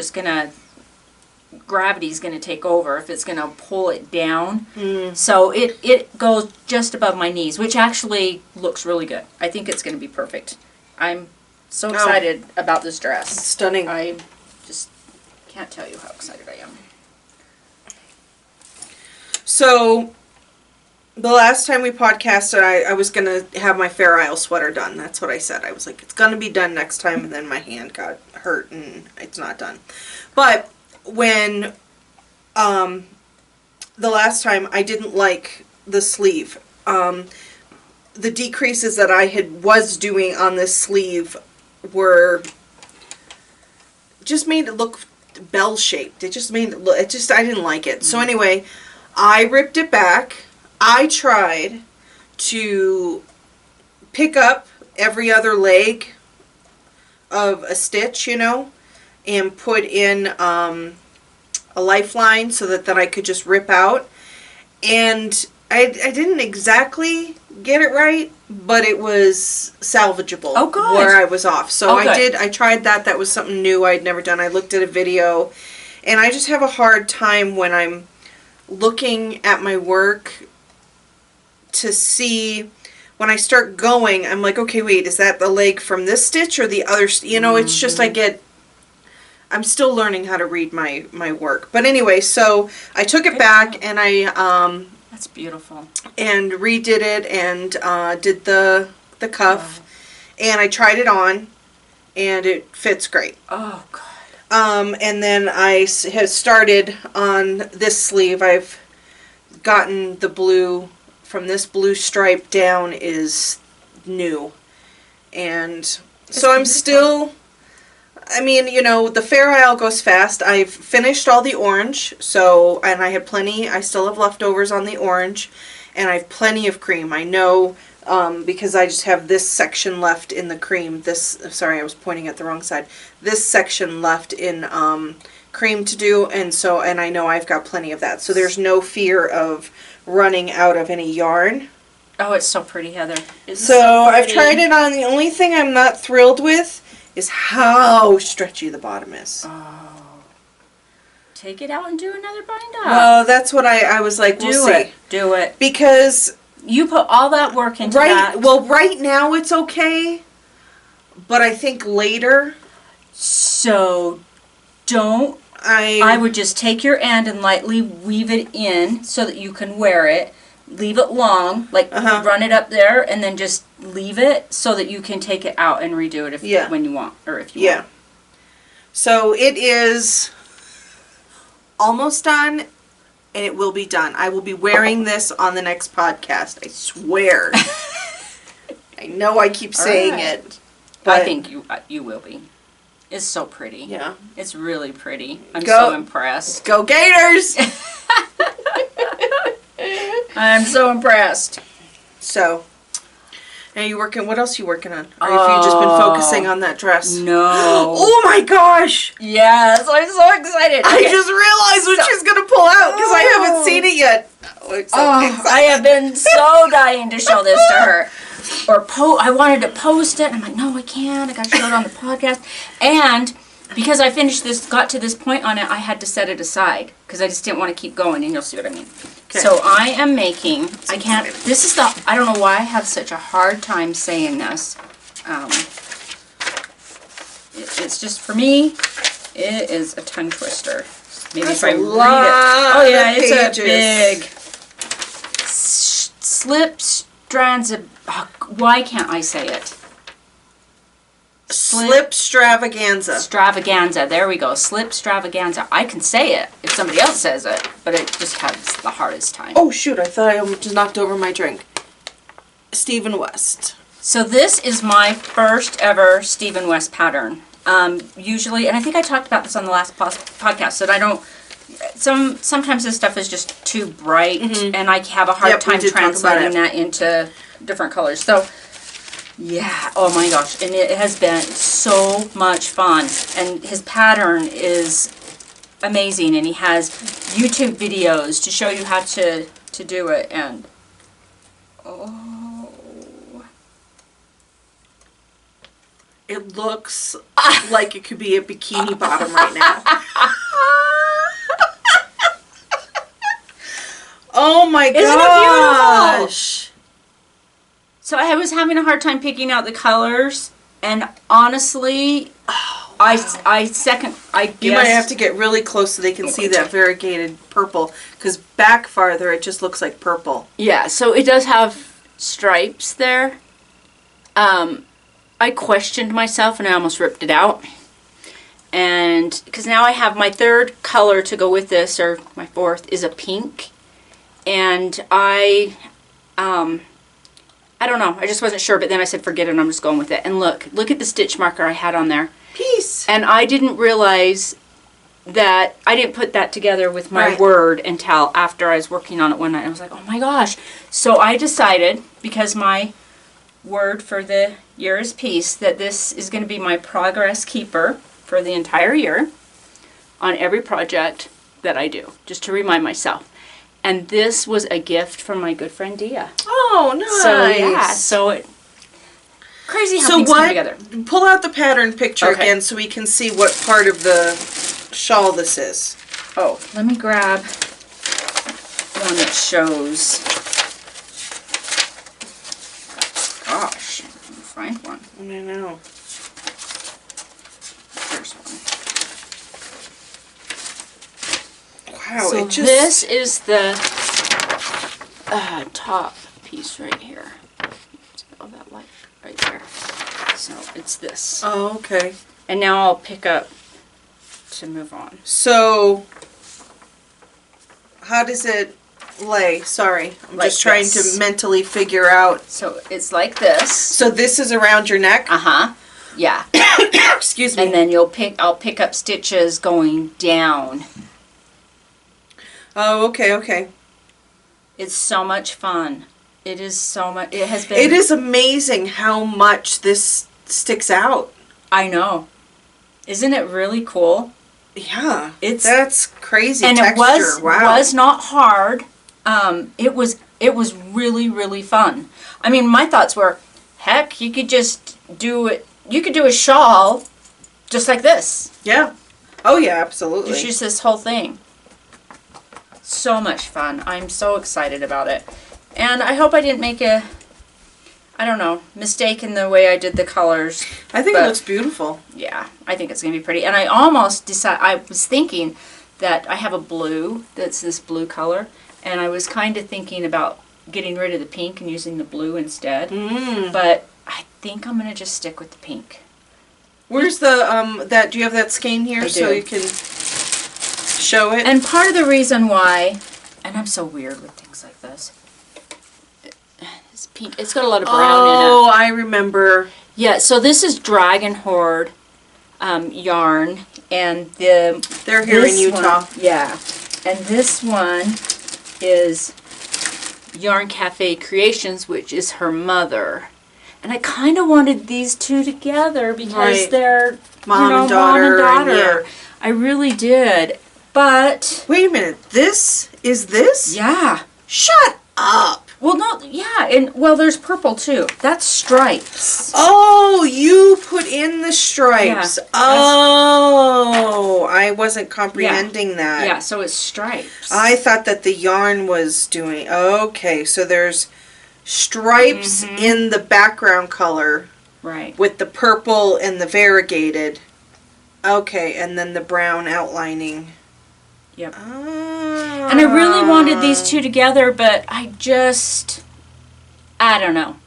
gravity's gonna take over, if it's gonna pull it down. So it goes just above my knees, which actually looks really good. I think it's gonna be perfect. I'm so excited about this dress. It's stunning. I just can't tell you how excited I am. So, the last time we podcasted, I was going to have my Fair Isle sweater done. That's what I said. I was like, it's going to be done next time, and then my hand got hurt, and it's not done. But when the last time, I didn't like the sleeve. The decreases that I was doing on this sleeve were just made it look bell-shaped. It just made it look, I didn't like it. So anyway, I ripped it back. I tried to pick up every other leg of a stitch, you know, and put in a lifeline so that I could just rip out. And I didn't exactly get it right, but it was salvageable. Oh, good. Where I was off. So Okay. I tried that. That was something new I'd never done. I looked at a video, and I just have a hard time when I'm looking at my work to see, when I start going, I'm like, okay, wait, is that the leg from this stitch or the other? You know, it's just I'm still learning how to read my work. But anyway, so I took it back and I That's beautiful. and redid it and did the cuff, and I tried it on, and it fits great. Oh, God. And then I have started on this sleeve. I've gotten the blue, from this blue stripe down is new. And so I'm still, I mean, you know, the Fair Isle goes fast. I've finished all the orange, so, and I had plenty, I still have leftovers on the orange, and I have plenty of cream. I know, because I just have this section left in the cream. Sorry, I was pointing at the wrong side. This section left in cream to do, and I know I've got plenty of that. So there's no fear of running out of any yarn. Oh, it's so pretty, Heather. So I've tried it on. The only thing I'm not thrilled with is how stretchy the bottom is. Oh. Take it out and do another bind up. Well, that's what I was like, we'll see. Do it. Because you put all that work into that. Well, right now it's okay, but I think later. So don't I would just take your end and lightly weave it in so that you can wear it. Leave it long, like run it up there, and then just leave it so that you can take it out and redo it when you want, or if you want. So it is almost done, and it will be done. I will be wearing this on the next podcast. I swear. I know I keep saying it, but I think you will be. It's so pretty. Yeah, it's really pretty. I'm so impressed. Go Gators! I'm so impressed. So, are you working? What else are you working on? Or have you just been focusing on that dress? No. Oh my gosh! Yes, I'm so excited. I just realized what she's gonna pull out because I haven't seen it yet. I have been so dying to show this to her. Or I wanted to post it, and I'm like, no, I can't. I got to show it on the podcast. And because I got to this point on it, I had to set it aside because I just didn't want to keep going, and you'll see what I mean. Okay. So I am making, I don't know why I have such a hard time saying this. It's just, for me, it is a tongue twister. Maybe if I read it. Oh yeah, it's a big slip strands of, why can't I say it? Slip stravaganza. Stravaganza. There we go. Slip stravaganza. I can say it if somebody else says it, but it just has the hardest time. Oh shoot, I thought I just knocked over my drink. Stephen West. So this is my first ever Stephen West pattern. Usually, and I think I talked about this on the last podcast, that I don't, sometimes this stuff is just too bright, and I have a hard time translating that into different colors. So, yeah, oh my gosh, and it has been so much fun, and his pattern is amazing, and he has YouTube videos to show you how to do it, and it looks like it could be a bikini bottom right now. Oh my gosh. Isn't it beautiful? So I was having a hard time picking out the colors, and honestly, I guess you might have to get really close so they can see that variegated purple, because back farther it just looks like purple. Yeah, so it does have stripes there. I questioned myself and I almost ripped it out. And because now I have my third color to go with this, or my fourth, is a pink. And I don't know. I just wasn't sure, but then I said, forget it, I'm just going with it. And look at the stitch marker I had on there. Peace. And I didn't realize that, I didn't put that together with my word until after I was working on it one night. I was like, oh my gosh. So I decided, because my word for the year is peace, that this is going to be my progress keeper for the entire year on every project that I do, just to remind myself. And this was a gift from my good friend Dia. Oh, nice. So yeah, crazy how things come together. Pull out the pattern picture again so we can see what part of the shawl this is. Oh, let me grab one that shows. Gosh, let me find one. I know. There's one. Wow, so this is the top piece right here. Oh, that light right there. So it's this. Oh, okay. And now I'll pick up to move on. So, how does it lay? Sorry, I'm just trying to mentally figure out. So it's like this. So this is around your neck? Uh-huh. Yeah. Excuse me. And then I'll pick up stitches going down. Oh, okay. It's so much fun. It is so much. It has been. It is amazing how much this sticks out. I know. Isn't it really cool? Yeah. That's crazy and texture. It was not hard. It was really, really fun. I mean, my thoughts were, heck, you could just do it. You could do a shawl just like this. Yeah. Oh yeah, absolutely. Just use this whole thing. So much fun. I'm so excited about it. And I hope I didn't make I don't know, mistaken the way I did the colors. I think it looks beautiful. Yeah, I think it's going to be pretty. And I almost decided, I was thinking that I have a blue, that's this blue color, and I was kind of thinking about getting rid of the pink and using the blue instead. But I think I'm going to just stick with the pink. Where's the, do you have that skein here? I so do. you can show it? And part of the reason why, and I'm so weird with things like this, it's pink. It's got a lot of brown in it. Oh, I remember. Yeah, so this is Dragon Horde yarn, and they're here in Utah. Yeah, and this one is Yarn Cafe Creations, which is her mother. And I kind of wanted these two together because they're mom and daughter. Yeah. I really did, but wait a minute. This is this? Yeah. Shut up. Well, no, yeah, and well, there's purple too. That's stripes. Oh, you put in the stripes. Yeah, oh, I wasn't comprehending that. Yeah, so it's stripes. I thought that the yarn was doing. Okay, so there's stripes in the background color. Right. With the purple and the variegated. Okay, and then the brown outlining. Yep. Ah. And I really wanted these two together, but I don't know.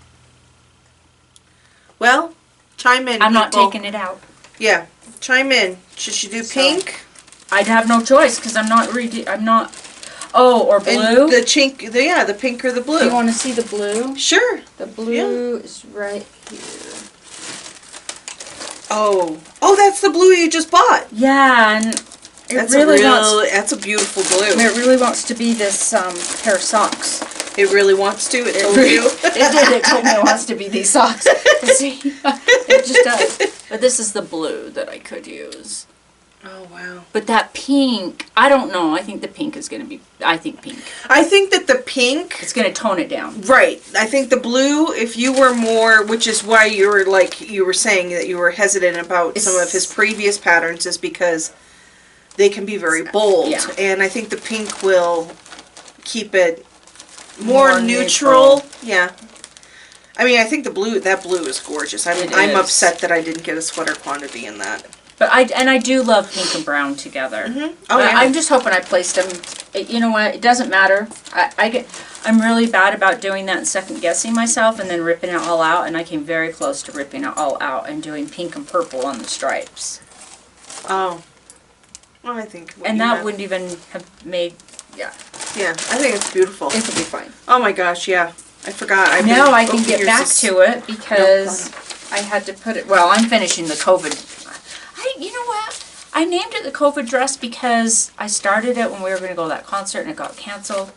Well, chime in. I'm not people. taking it out. Yeah, chime in. Should she do pink? I'd have no choice because I'm not. Oh, or blue. And the pink or the blue. Do you want to see the blue? Sure. The blue is right here. Oh, that's the blue you just bought. Yeah, and That's a beautiful blue. It really wants to be this pair of socks. It really wants to. It told you. It did. It told me it wants to be these socks. See, it just does. But this is the blue that I could use. Oh wow. But that pink, I don't know. I think the pink is going to be. I think pink. I think that the pink. It's going to tone it down. Right. I think the blue. If you were more, which is why you were saying that you were hesitant about some of his previous patterns, is because they can be very bold. Yeah. And I think the pink will keep it more neutral. Yeah. I mean, I think that blue is gorgeous. I'm upset that I didn't get a sweater quantity in that. But I do love pink and brown together. Oh, yeah. I'm just hoping I placed them. You know what? It doesn't matter. I'm really bad about doing that and second guessing myself and then ripping it all out. And I came very close to ripping it all out and doing pink and purple on the stripes. Oh. Well, I think. And that wouldn't even have made. Yeah. Yeah, I think it's beautiful. It could be fine. Oh my gosh, yeah. I forgot. Now I can get back to it because I had to put it. Well, I'm finishing the COVID. You know what? I named it the COVID dress because I started it when we were going to go to that concert and it got canceled.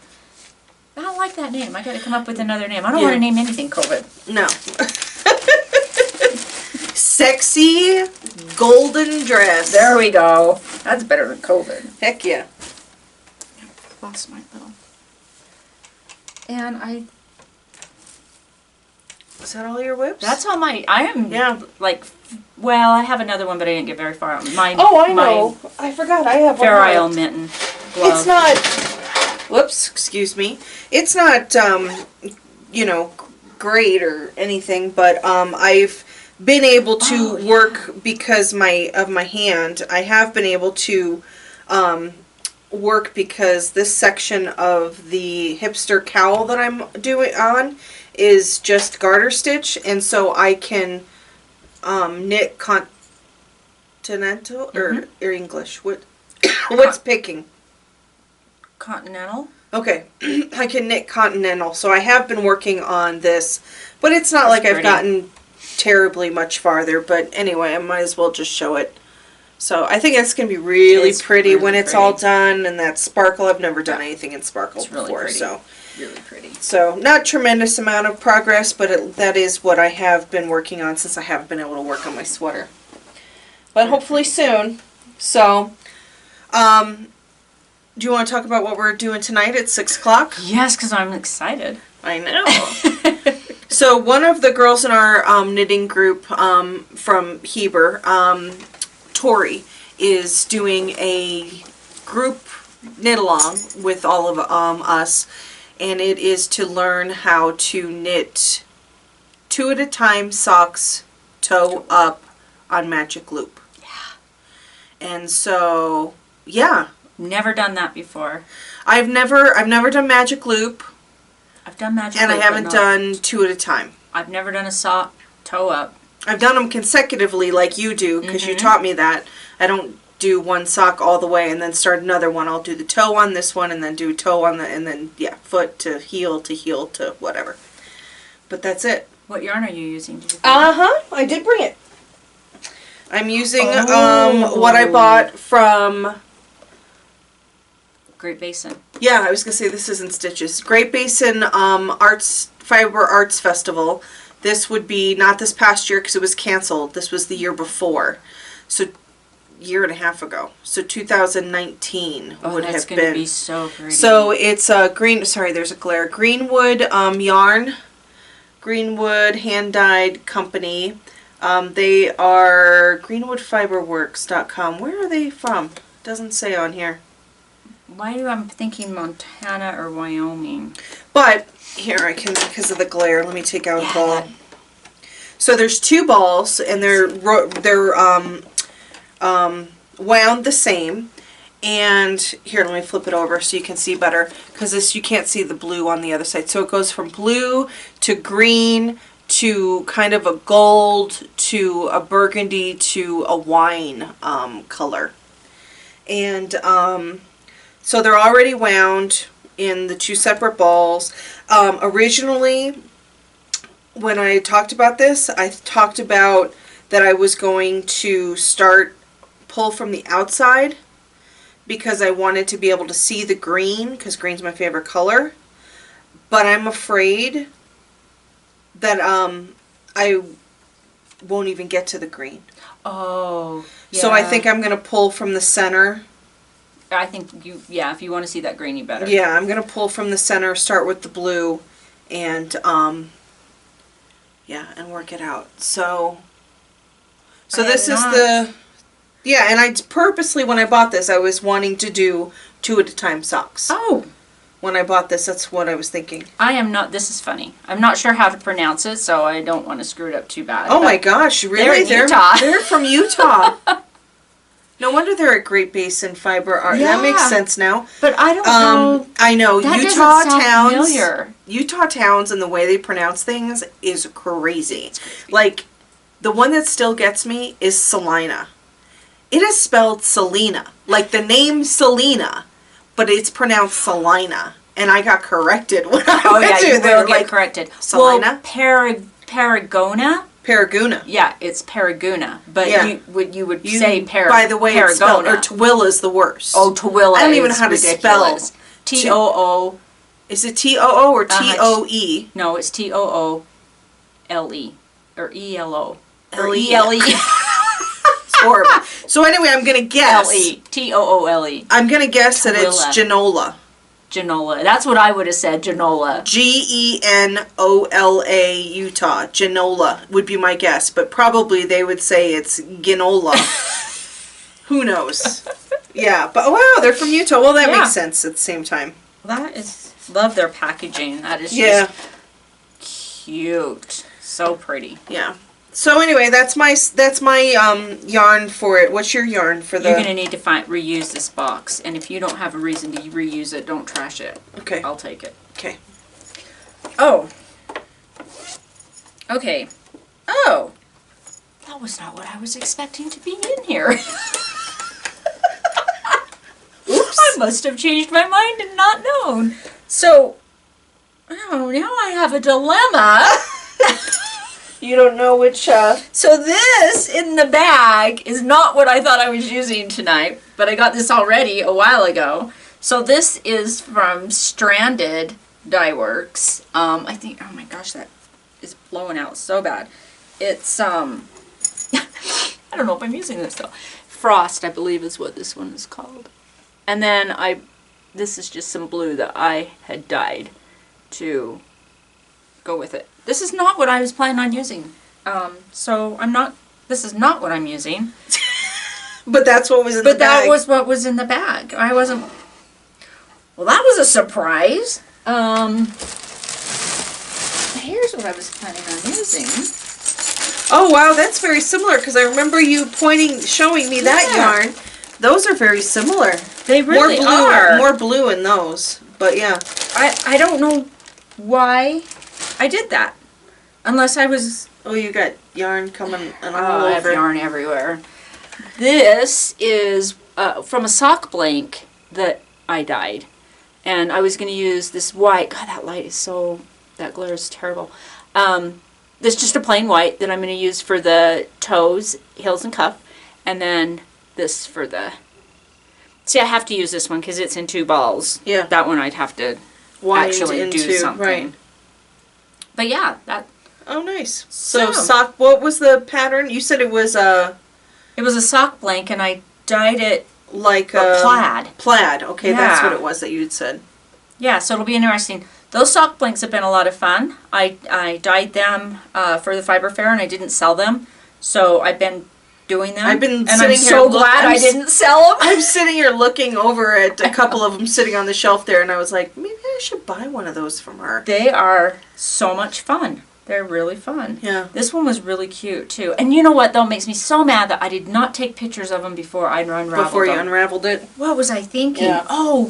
I don't like that name. I got to come up with another name. I don't want to name anything COVID. No. Sexy golden dress. There we go. That's better than COVID. Heck yeah. Lost my little. And I. Is that all your whips? That's all my. I am like. Well, I have another one, but I didn't get very far. I know. I forgot. I have Fair Isle mitten glove. It's not. Whoops. Excuse me. It's not. Great or anything, but I've been able to work because of my hand. I have been able to work because this section of the hipster cowl that I'm doing on is just garter stitch, and so I can knit continental or English. What's picking? Continental. Okay, I can knit continental. So I have been working on this, but it's not like I've gotten terribly much farther. But anyway, I might as well just show it. So I think it's going to be really pretty when it's all done, and that sparkle. I've never done anything in sparkle before, so really pretty. So not tremendous amount of progress, but that is what I have been working on since I haven't been able to work on my sweater. But hopefully soon. So, do you want to talk about what we're doing tonight at 6 o'clock? Yes, because I'm excited. I know. So one of the girls in our knitting group from Heber, Tori, is doing a group knit along with all of us, and it is to learn how to knit 2 at a time socks toe up on magic loop. Yeah. And so, yeah. Never done that before. I've never done magic loop. I've done magic and loop. I haven't done 2 at a time. I've never done a sock toe up. I've done them consecutively like you do, because you taught me that. I don't do one sock all the way and then start another one. I'll do the toe on this one and then do toe on the, and then, yeah, foot to heel to whatever. But that's it. What yarn are you using? I did bring it. I'm using what I bought from... Great Basin. Yeah, I was going to say this isn't Stitches. Great Basin Fiber Arts Festival. This would be not this past year because it was canceled. This was the year before. So, year and a half ago. So 2019 would have been. That's going to be so pretty. So it's green. Sorry, there's a glare. Greenwood yarn. Greenwood hand dyed company. They are greenwoodfiberworks.com. Where are they from? Doesn't say on here. Why do I'm thinking Montana or Wyoming? But here I can, because of the glare. Let me take out a ball. So there's 2 balls, and they're wound the same. And here, let me flip it over so you can see better, because this, you can't see the blue on the other side. So it goes from blue to green to kind of a gold to a burgundy to a wine color. And so they're already wound in the 2 separate balls. Originally, when I talked about this, I talked about that I was going to pull from the outside because I wanted to be able to see the green, because green's my favorite color. But I'm afraid that I won't even get to the green. Oh, yeah. So I think I'm going to pull from the center. I think if you want to see that green, you better. Yeah, I'm going to pull from the center, start with the blue, and, yeah, and work it out. So this is the, yeah, and I purposely, when I bought this, I was wanting to do 2 at a time socks. Oh. When I bought this, that's what I was thinking. I am not, this is funny. I'm not sure how to pronounce it, so I don't want to screw it up too bad. Oh my gosh, really? They're in Utah. They're from Utah. No wonder they're at Great Basin Fiber Art. Yeah. That makes sense now. But I don't know. I know. That Utah doesn't sound towns. familiar. Utah towns and the way they pronounce things is crazy. Like, the one that still gets me is Salina. It is spelled Selena. Like the name Selena, but it's pronounced Salina. And I got corrected when I went to you there. will get corrected. Salina? Well, Paragona? Paraguna. Yeah, it's Paraguna, but Yeah. you would say By the way, it's spelled, or Tooele is the worst. Oh, Tooele. I don't even know how to spell. T-O-O. Is it T-O-O or T-O-E? No, it's T-O-O-L-E. Or E-L-O. Or L-E. E-L-E. It's horrible. So anyway, I'm going to guess. L-E. T-O-O-L-E. I'm going to guess that it's Genola. Genola. That's what I would have said, Genola. G-E-N-O-L-A, Utah. Genola would be my guess, but probably they would say it's Ginola. Who knows? Yeah, but wow, they're from Utah. Well, that makes sense at the same time. That is, love their packaging. That is Yeah. just cute. So pretty. Yeah. So anyway, that's my yarn for it. What's your yarn for the... You're going to need to reuse this box, and if you don't have a reason to reuse it, don't trash it. Okay. I'll take it. Okay. Oh. Okay. Oh. That was not what I was expecting to be in here. Oops. I must have changed my mind and not known. So, oh, now I have a dilemma. You don't know which... So this in the bag is not what I thought I was using tonight, but I got this already a while ago. So this is from Stranded Dye Works. I think, oh my gosh, that is blowing out so bad. It's, I don't know if I'm using this though. Frost, I believe is what this one is called. And then this is just some blue that I had dyed to go with it. This is not what I was planning on using. So this is not what I'm using. But that's what was in the bag. But that was what was in the bag. I wasn't, well, that was a surprise. Here's what I was planning on using. Oh wow, that's very similar because I remember you showing me that yarn. Those are very similar. They really are. More blue in those, but yeah. I don't know why I did that, unless I was. Oh, you got yarn coming all over. I have yarn everywhere. This is from a sock blank that I dyed, and I was going to use this white. God, that light is that glare is terrible. This is just a plain white that I'm going to use for the toes, heels, and cuff, and then this for the. See, I have to use this one because it's in 2 balls. Yeah. That one I'd have to actually do something. Right. But yeah, that. Oh, nice. So sock. What was the pattern? You said it was It was a sock blank, and I dyed it like a plaid. Plaid. Okay, Yeah. that's what it was that you had said. Yeah, so it'll be interesting. Those sock blanks have been a lot of fun. I dyed them for the fiber fair, and I didn't sell them, so I've been doing them. I've been and sitting I'm here. so glad I didn't sell them. I'm sitting here looking over at a couple of them sitting on the shelf there, and I was like, maybe I should buy one of those from her. They are so much fun. They're really fun. Yeah. This one was really cute, too. And you know what, though, makes me so mad that I did not take pictures of them before I unraveled them. Before you unraveled it? What was I thinking? Yeah. Oh,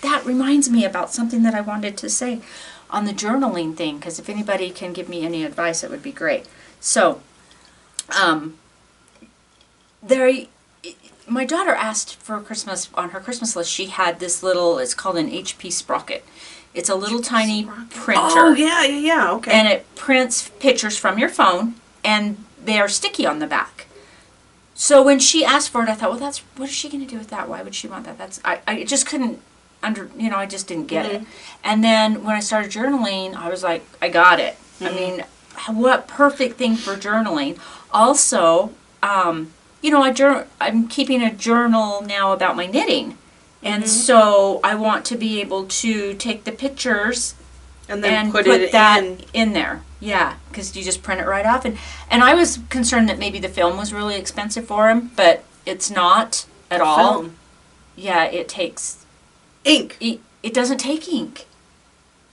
that reminds me about something that I wanted to say on the journaling thing, because if anybody can give me any advice, it would be great. So, my daughter asked for Christmas, on her Christmas list, she had this little, it's called an HP Sprocket. It's a little tiny printer. Oh, yeah, okay. And it prints pictures from your phone, and they are sticky on the back. So when she asked for it, I thought, well, what is she going to do with that? Why would she want that? I just couldn't, I just didn't get it. And then when I started journaling, I was like, I got it. I mean, what perfect thing for journaling. Also, I'm keeping a journal now about my knitting. And so I want to be able to take the pictures and then put that in there. Yeah, because you just print it right off. And I was concerned that maybe the film was really expensive for him, but it's not at all. Film. Yeah, it takes ink. It doesn't take ink.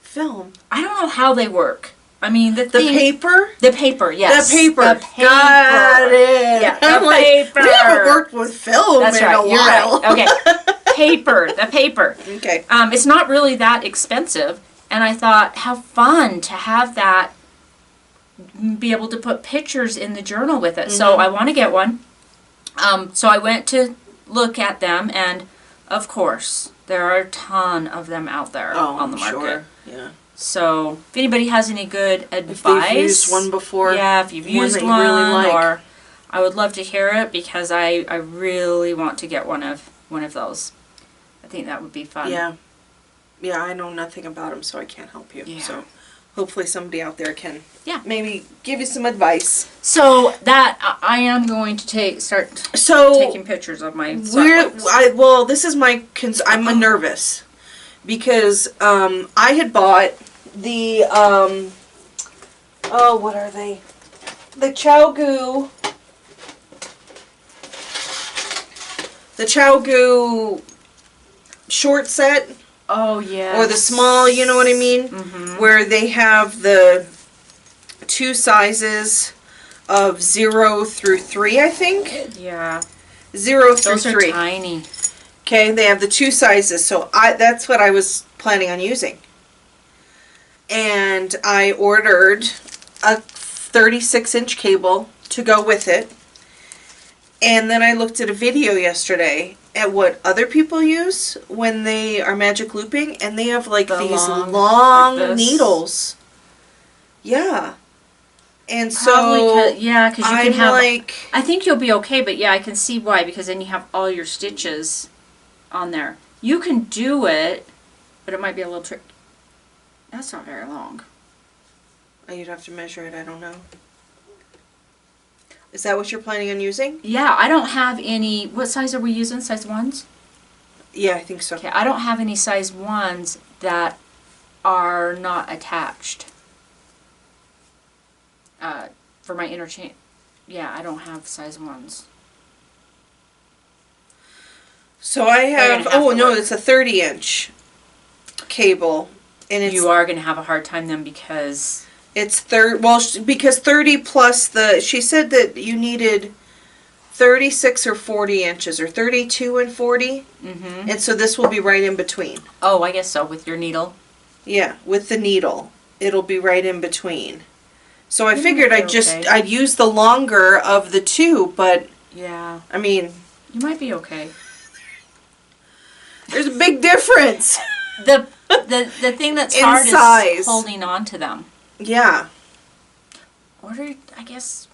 Film. I don't know how they work. I mean, the paper? The paper, yes. The paper. Got it. Yeah, I'm like, paper. We haven't worked with film That's in right. a while. You're right. Okay. The paper. Okay. It's not really that expensive, and I thought, how fun to have that, be able to put pictures in the journal with it. So I want to get one. So I went to look at them, and of course, there are a ton of them out there on the market. Sure. Yeah. So if anybody has any good advice, if they've used one before, if you've used one, really like. or I would love to hear it because I really want to get one of those. I think that would be fun. Yeah, I know nothing about them, so I can't help you. Yeah. So hopefully somebody out there can Yeah. maybe give you some advice. So that I am going to start taking pictures of my well, this is my I'm nervous because I had bought the what are they? The Chow short set. Oh, yeah. Or the small, you know what I mean? Where they have the 2 sizes of 0 through 3, I think. Yeah. 0 through 3. Those are tiny. Okay, they have the 2 sizes, so that's what I was planning on using. And I ordered a 36-inch cable to go with it. And then I looked at a video yesterday at what other people use when they are magic looping, and they have like these long needles. Yeah. And so because you can have. Like, I think you'll be okay, but yeah, I can see why, because then you have all your stitches on there. You can do it, but it might be a little tricky. That's not very long. you'd have to measure it. I don't know. Is that what you're planning on using? Yeah, I don't have any. What size are we using? Size 1s? Yeah, I think so. Okay, I don't have any size 1s that are not attached. For my interchange. Yeah, I don't have size 1s. So I have, it's a 30-inch cable. And you are going to have a hard time then because It's because 30 plus she said that you needed 36 or 40 inches, or 32 and 40. Mm-hmm. And so this will be right in between. Oh, I guess so, with your needle. Yeah, with the needle. It'll be right in between. So I figured I'd use the longer of the two, but yeah, I mean, you might be okay. There's a big difference. The thing that's in hard size. Is holding on to them. Yeah. Order, I guess.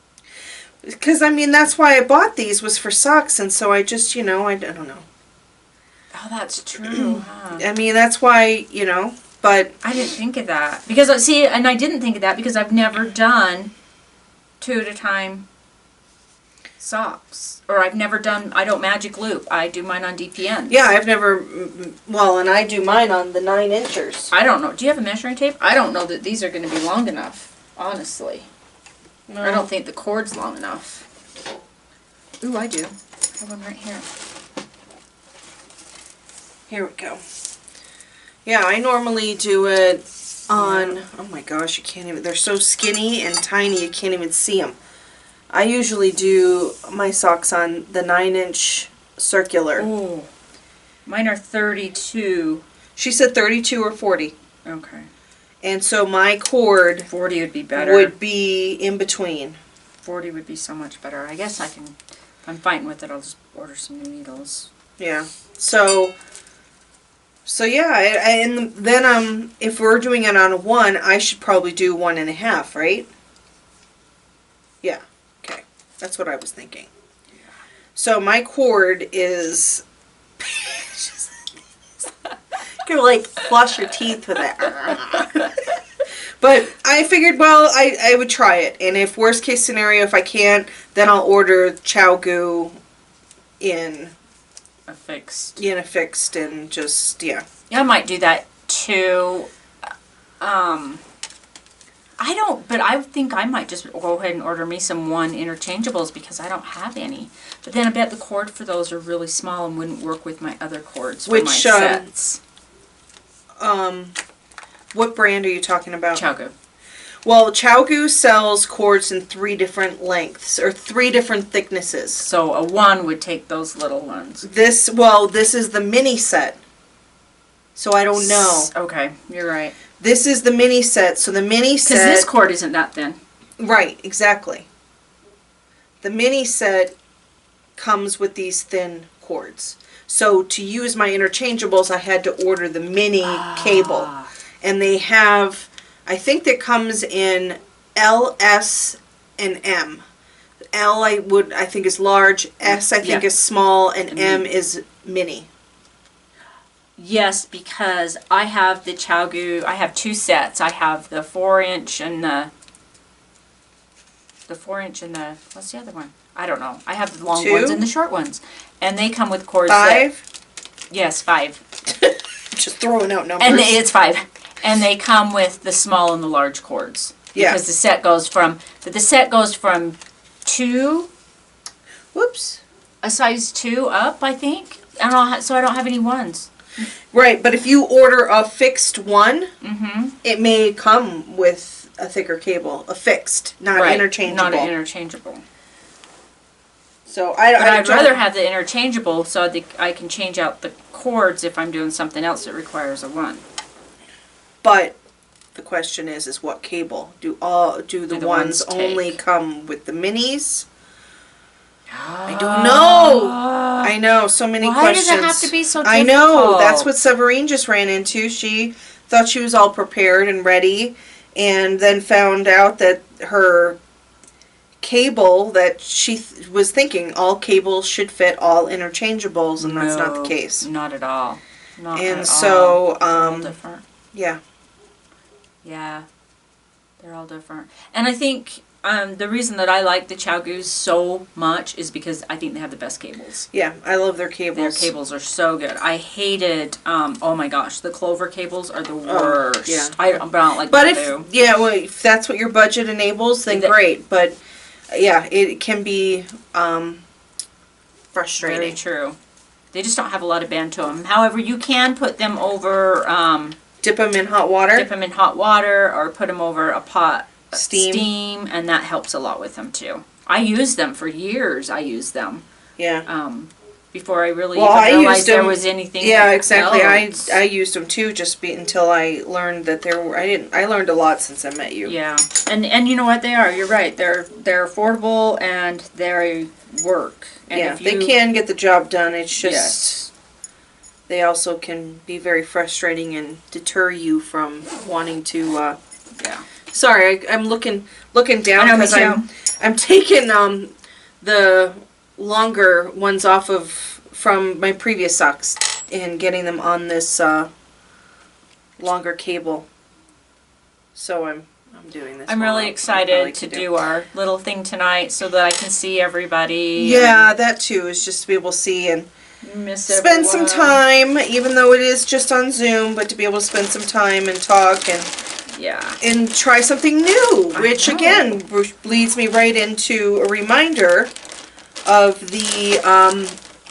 Because, I mean, that's why I bought these, was for socks, and so I just, I don't know. Oh, that's true, huh? I mean, that's why, but... I didn't think of that. Because, see, and I didn't think of that because I've never done 2 at a time socks. Or I've never done, I don't magic loop. I do mine on DPNs. Yeah, I've never, and I do mine on the 9-inchers. I don't know. Do you have a measuring tape? I don't know that these are going to be long enough, honestly. No. I don't think the cord's long enough. Ooh, I do. I have one right here. Here we go. Yeah, I normally do it on, oh my gosh, you can't even, they're so skinny and tiny you can't even see them. I usually do my socks on the 9-inch circular. Ooh. Mine are 32. She said 32 or 40. Okay. And so my cord 40 would be better. Would be in between. 40 would be so much better. I guess I can, if I'm fighting with it, I'll just order some new needles. Yeah. So yeah, and then if we're doing it on a 1, I should probably do 1.5, right? Yeah. Okay. That's what I was thinking. So my cord is you like flush your teeth with it. But I figured, well, I would try it. And if worst case scenario, if I can't, then I'll order Chow in a fixed and just, yeah. Yeah, I might do that too. But I think I might just go ahead and order me some 1 interchangeables because I don't have any. But then I bet the cord for those are really small and wouldn't work with my other cords for my sets. What brand are you talking about? Chow. Well, Chow sells cords in 3 different lengths, or 3 different thicknesses. So a 1 would take those little ones. This is the mini set. So I don't know. Okay, you're right. This is the mini set, so the mini set... Because this cord isn't that thin. Right, exactly. The mini set comes with these thin cords. So to use my interchangeables, I had to order the mini cable. And they have, I think that comes in L, S, and M. L I think is large, S I think is small, and M is mini. Yes, because I have the Chow. I have 2 sets. I have the 4-inch and the 4-inch and the, what's the other one? I don't know. I have the long 2? ones and the short ones. And they come with cords 5? Yes, 5. Just throwing out numbers. And it's 5. And they come with the small and the large cords. Yeah. Because the set goes from 2, whoops, a size 2 up, I think. So I don't have any 1s. Right, but if you order a fixed one, Mm-hmm. it may come with a thicker cable, a fixed, not interchangeable. Not an interchangeable. So I'd rather have the interchangeable so that I can change out the cords if I'm doing something else that requires a 1. But the question is what cable? Do the ones only come with the minis? I don't know. I know, so many questions. Why does it have to be so difficult? I know. That's what Severine just ran into. She thought she was all prepared and ready, and then found out that her cable that she was thinking all cables should fit all interchangeables, and that's not the case. Not at all. Not and at so, all. All different. Yeah. Yeah. They're all different. And I think the reason that I like the Chow so much is because I think they have the best cables. Yeah, I love their cables. Their cables are so good. I hated, oh my gosh, the Clover cables are the worst. Yeah. I don't like but them. if that's what your budget enables, then great. But yeah, it can be frustrating. Very true. They just don't have a lot of bend to them. However, you can put them over dip them in hot water. Dip them in hot water or put them over a pot Steam. and that helps a lot with them too. I used them for years. I used them. Yeah. Before I really even realized there was anything. Yeah, exactly. else. I used them too, until I learned that there were. I learned a lot since I met you. Yeah, and you know what they are. You're right. They're affordable and they work. And Yeah, if you, they can get the job done. It's just Yes. they also can be very frustrating and deter you from wanting to. Yeah. Sorry, I'm looking down I know, me because too. I'm taking the longer ones off from my previous socks and getting them on this longer cable. So I'm doing this. I'm while really I excited like to do our little thing tonight so that I can see everybody. Yeah, that too is just to be able to see and Miss spend some everyone. time, even though it is just on Zoom, but to be able to spend some time and talk and try something new, which again leads me right into a reminder of the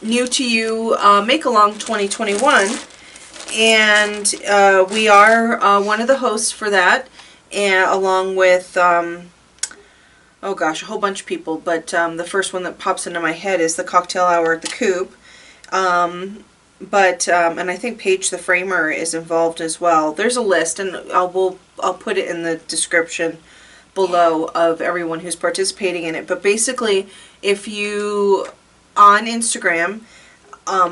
New to You Make-Along 2021, and we are one of the hosts for that, and along with oh gosh, a whole bunch of people, but the first one that pops into my head is the Cocktail Hour at the Coop. And I think Paige the Framer is involved as well. There's a list, and I'll put it in the description below of everyone who's participating in it. But basically, if you on Instagram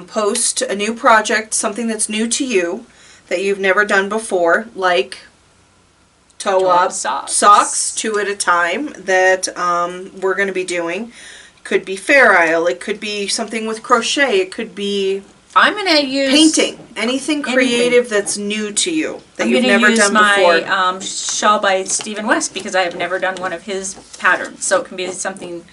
post a new project, something that's new to you that you've never done before, like toe-up socks 2 at a time that we're going to be doing. Could be Fair Isle, it could be something with crochet, it could be I'm going to use painting, anything creative that's new to you that you've I'm never use done my, before. shawl by Stephen West because I have never done one of his patterns, so it can be something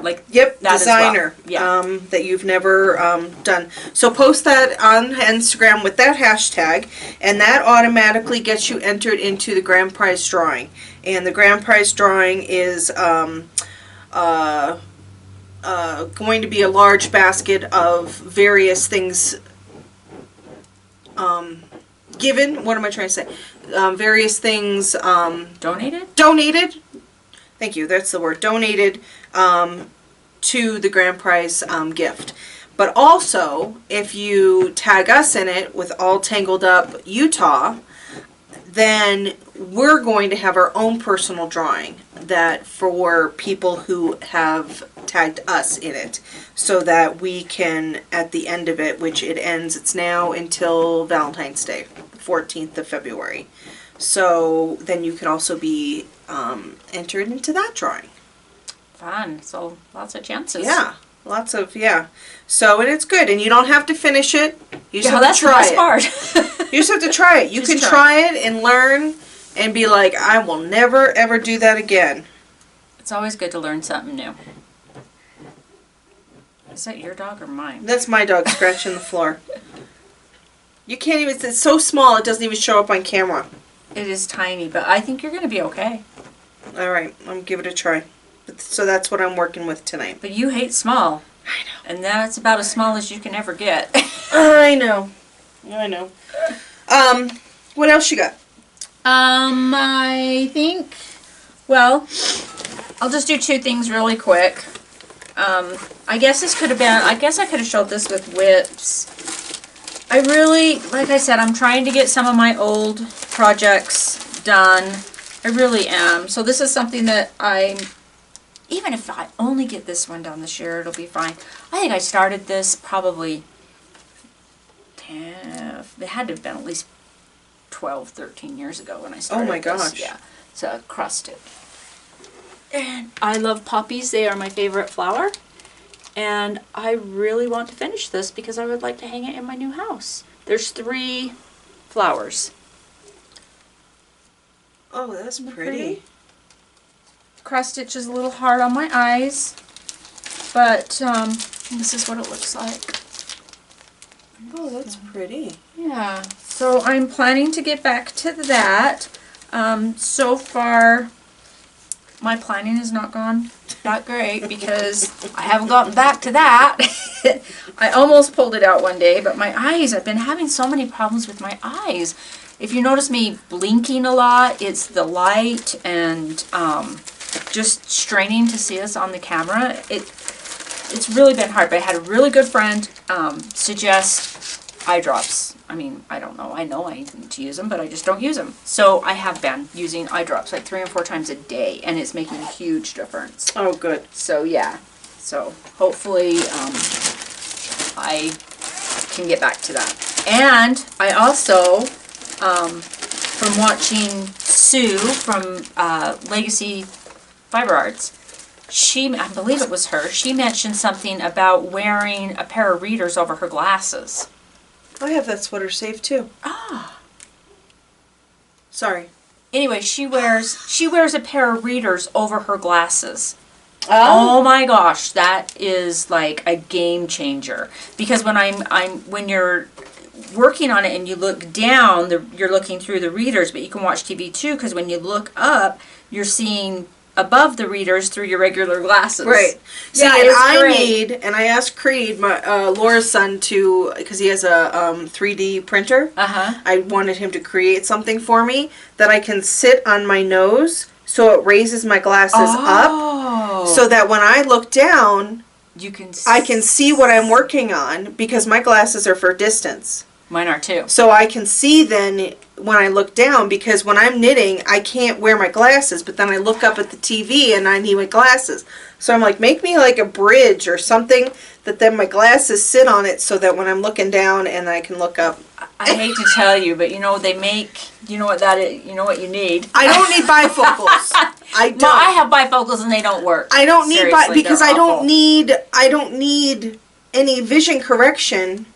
like Yep, that designer as well. Yeah. that you've never done. So post that on Instagram with that hashtag, and that automatically gets you entered into the grand prize drawing. And the grand prize drawing is going to be a large basket of various things given. What am I trying to say? Various things donated. Thank you. That's the word. Donated to the grand prize gift. But also, if you tag us in it with AllTangledUpUT, then we're going to have our own personal drawing that for people who have tagged us in it, so that we can, at the end of it, which it's now until Valentine's Day, 14th of February. So then you can also be entered into that drawing. Fun. So lots of chances. Yeah. Lots of, So, and it's good, and you don't have to finish it. You just have that's to try the best part. You just have to try it. You can try it and learn and be like, I will never, ever do that again. It's always good to learn something new. Is that your dog or mine? That's my dog scratching the floor. You can't even, it's so small it doesn't even show up on camera. It is tiny, but I think you're going to be okay. All right, I'm going to give it a try. So that's what I'm working with tonight. But you hate small. I know. And that's about as small as you can ever get. I know. What else you got? I think, well, I'll just do 2 things really quick. I guess this could have been, I guess I could have showed this with whips. I really, like I said, I'm trying to get some of my old projects done. I really am. So this is something that even if I only get this one done this year, it'll be fine. I think I started this probably, it had to have been at least 12, 13 years ago when I started. Oh my gosh. This. Yeah, so crusted. And I love poppies. They are my favorite flower. And I really want to finish this because I would like to hang it in my new house. There's 3 flowers. Oh, that's pretty. Cross stitch is a little hard on my eyes, but this is what it looks like. Oh, that's pretty. Yeah, so I'm planning to get back to that. So far, my planning has not gone that great because I haven't gotten back to that. I almost pulled it out one day, but my eyes, I've been having so many problems with my eyes. If you notice me blinking a lot, it's the light and just straining to see us on the camera. It's really been hard, but I had a really good friend suggest eye drops. I mean, I don't know. I know I need to use them, but I just don't use them. So I have been using eye drops like 3 or 4 times a day, and it's making a huge difference. Oh, good. So yeah. So hopefully I can get back to that. And I also, from watching Sue from Legacy Fiber Arts, I believe it was her, she mentioned something about wearing a pair of readers over her glasses. I have that sweater saved too. Ah. Sorry. Anyway, she wears a pair of readers over her glasses. Oh. Oh my gosh, that is like a game changer. Because when you're working on it and you look down, you're looking through the readers, but you can watch TV too, because when you look up, you're seeing above the readers through your regular glasses. Right. See, Yeah, and I asked Creed, my Laura's son, because he has a 3D printer. Uh-huh. I wanted him to create something for me that I can sit on my nose so it raises my glasses up so that when I look down, I can see what I'm working on because my glasses are for distance. Mine are too. So I can see then when I look down, because when I'm knitting, I can't wear my glasses, but then I look up at the TV and I need my glasses. So I'm like, make me like a bridge or something that then my glasses sit on it so that when I'm looking down and I can look up. I hate to tell you, but you know what they make, you know what that is, you know what you need. I don't need bifocals. I don't. No, I have bifocals and they don't work. I don't need because they're I awful. don't need any vision correction.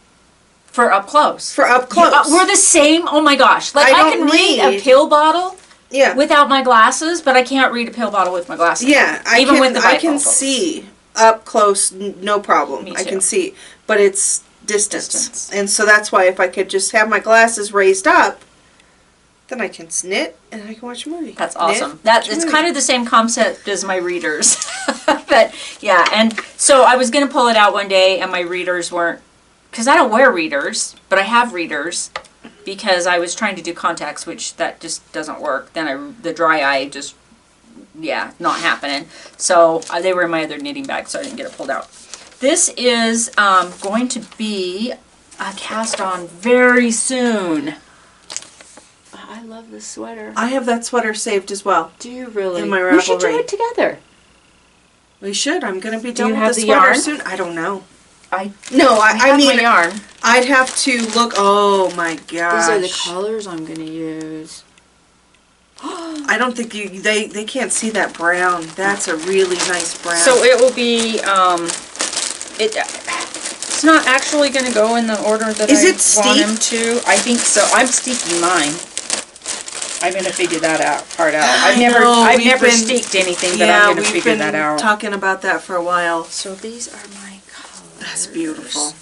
For up close. We're the same. Oh my gosh. Like I can read a pill bottle without my glasses, but I can't read a pill bottle with my glasses. Yeah, with the bifocals. I can see up close, no problem. Me too. I can see, but it's distance. And so that's why if I could just have my glasses raised up, then I can knit and I can watch a movie. That's awesome. It's kind of the same concept as my readers. But yeah, and so I was going to pull it out one day and my readers weren't, because I don't wear readers, but I have readers because I was trying to do contacts, which that just doesn't work. Then the dry eye just, not happening. So they were in my other knitting bag, so I didn't get it pulled out. This is going to be a cast on very soon. I love this sweater. I have that sweater saved as well. Do you really? In my We should do Ravelry. it together. We should. I'm going to be Do you done have with the the sweater yarn? soon. I don't know. I mean, my yarn. I'd have to look. Oh my gosh. These are the colors I'm going to use. I don't think they can't see that brown. That's a really nice brown. So it will be, it's not actually going to go in the order that Is I it want them steeped? to. I think so. I'm steeping mine. I'm going to figure that part out. I've we've never been- steeped anything, but I'm going to figure that out. we've been talking about that for a while. So these are my colors. That's beautiful.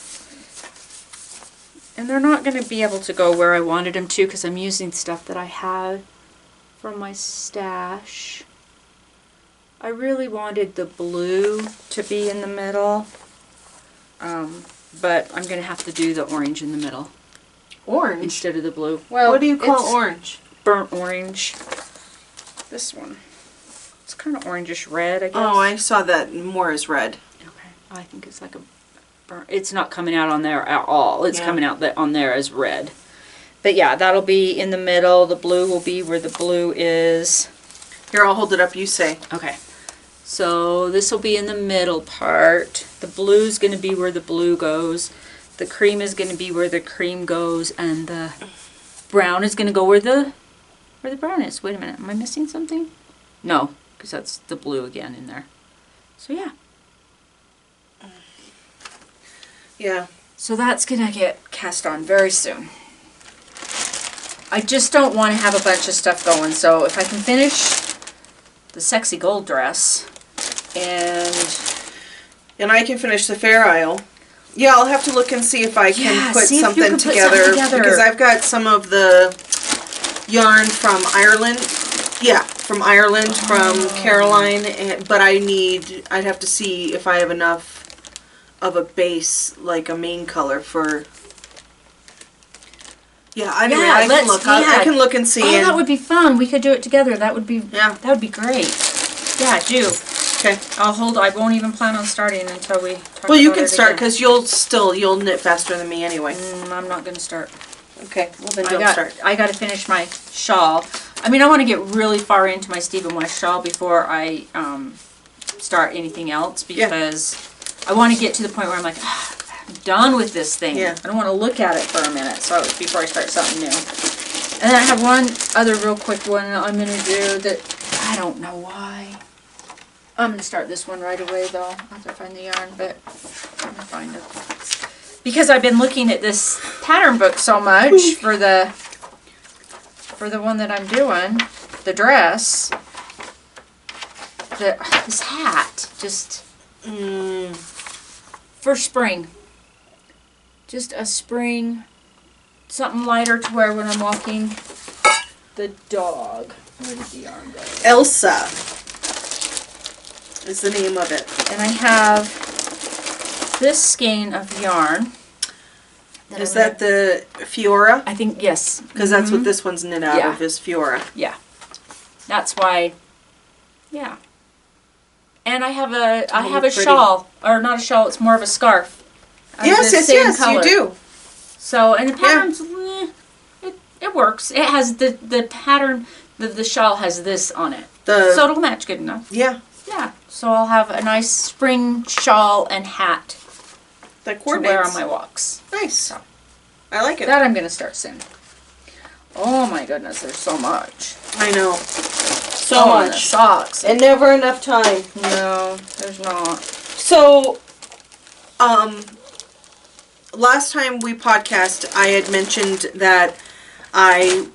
And they're not going to be able to go where I wanted them to because I'm using stuff that I have from my stash. I really wanted the blue to be in the middle, but I'm going to have to do the orange in the middle Orange? instead of the blue. Well, What do you call it's orange? burnt orange. This one. It's kind of orangish red, I guess. Oh, I saw that more as red. Okay. I think it's like a burnt. It's not coming out on there at all. It's coming out on there as red. But yeah, that'll be in the middle. The blue will be where the blue is. Here, I'll hold it up. You say. Okay. So this will be in the middle part. The blue's going to be where the blue goes. The cream is going to be where the cream goes, and the brown is going to go where the brown is. Wait a minute, am I missing something? No, because that's the blue again in there. So yeah. Yeah. So that's going to get cast on very soon. I just don't want to have a bunch of stuff going, so if I can finish the sexy gold dress and I can finish the Fair Isle. Yeah, I'll have to look and see if I can put see if you something can put together, something together. because I've got some of the yarn from Ireland. Yeah, from Ireland, from Caroline, but I'd have to see if I have enough of a base, like a main color for... Yeah, anyway, I can look. I can look and see. Oh, that would be fun. We could do it together. That would be That would be great. Yeah, do. Okay. I won't even plan on starting until we talk Well, you about can it start again. because you'll knit faster than me anyway. I'm not going to start. Okay. Well, then don't start. I got to finish my shawl. I mean, I want to get really far into my Stephen West shawl before I start anything else because I want to get to the point where I'm like, I'm done with this thing. Yeah. I don't want to look at it for a minute before I start something new. And then I have one other real quick one I'm going to do that I don't know why. I'm going to start this one right away though. I have to find the yarn, but I'm going to find it. Because I've been looking at this pattern book so much for the one that I'm doing, the dress, this hat, just for spring. Just a spring, something lighter to wear when I'm walking the dog. Where did the yarn go? Elsa is the name of it. And I have this skein of yarn. Is that the Fiora? I think, yes. Because that's what this one's knit out of, is Fiora. Yeah. That's why, yeah. And I have a shawl, or not a shawl, it's more of a scarf. Yes, you do. So, and the patterns, it works. It has the pattern, the shawl has this on it. So it'll match good enough. Yeah. Yeah. So I'll have a nice spring shawl and hat that to coordinates. wear on my walks. Nice. So, I like it. that I'm going to start soon. Oh my goodness, there's so much. I know. So much. much. Socks. And never enough time. No, there's not. So, last time we podcast, I had mentioned that I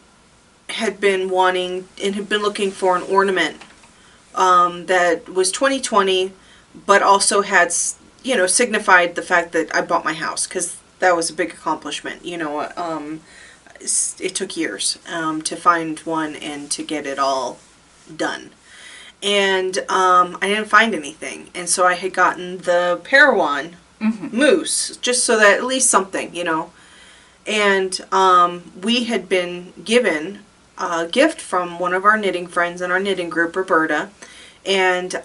had been wanting and had been looking for an ornament that was 2020, but also had, signified the fact that I bought my house, because that was a big accomplishment. It took years to find one and to get it all done. And I didn't find anything. And so I had gotten the Parowan mousse, just so that at least something, And we had been given a gift from one of our knitting friends in our knitting group, Roberta. And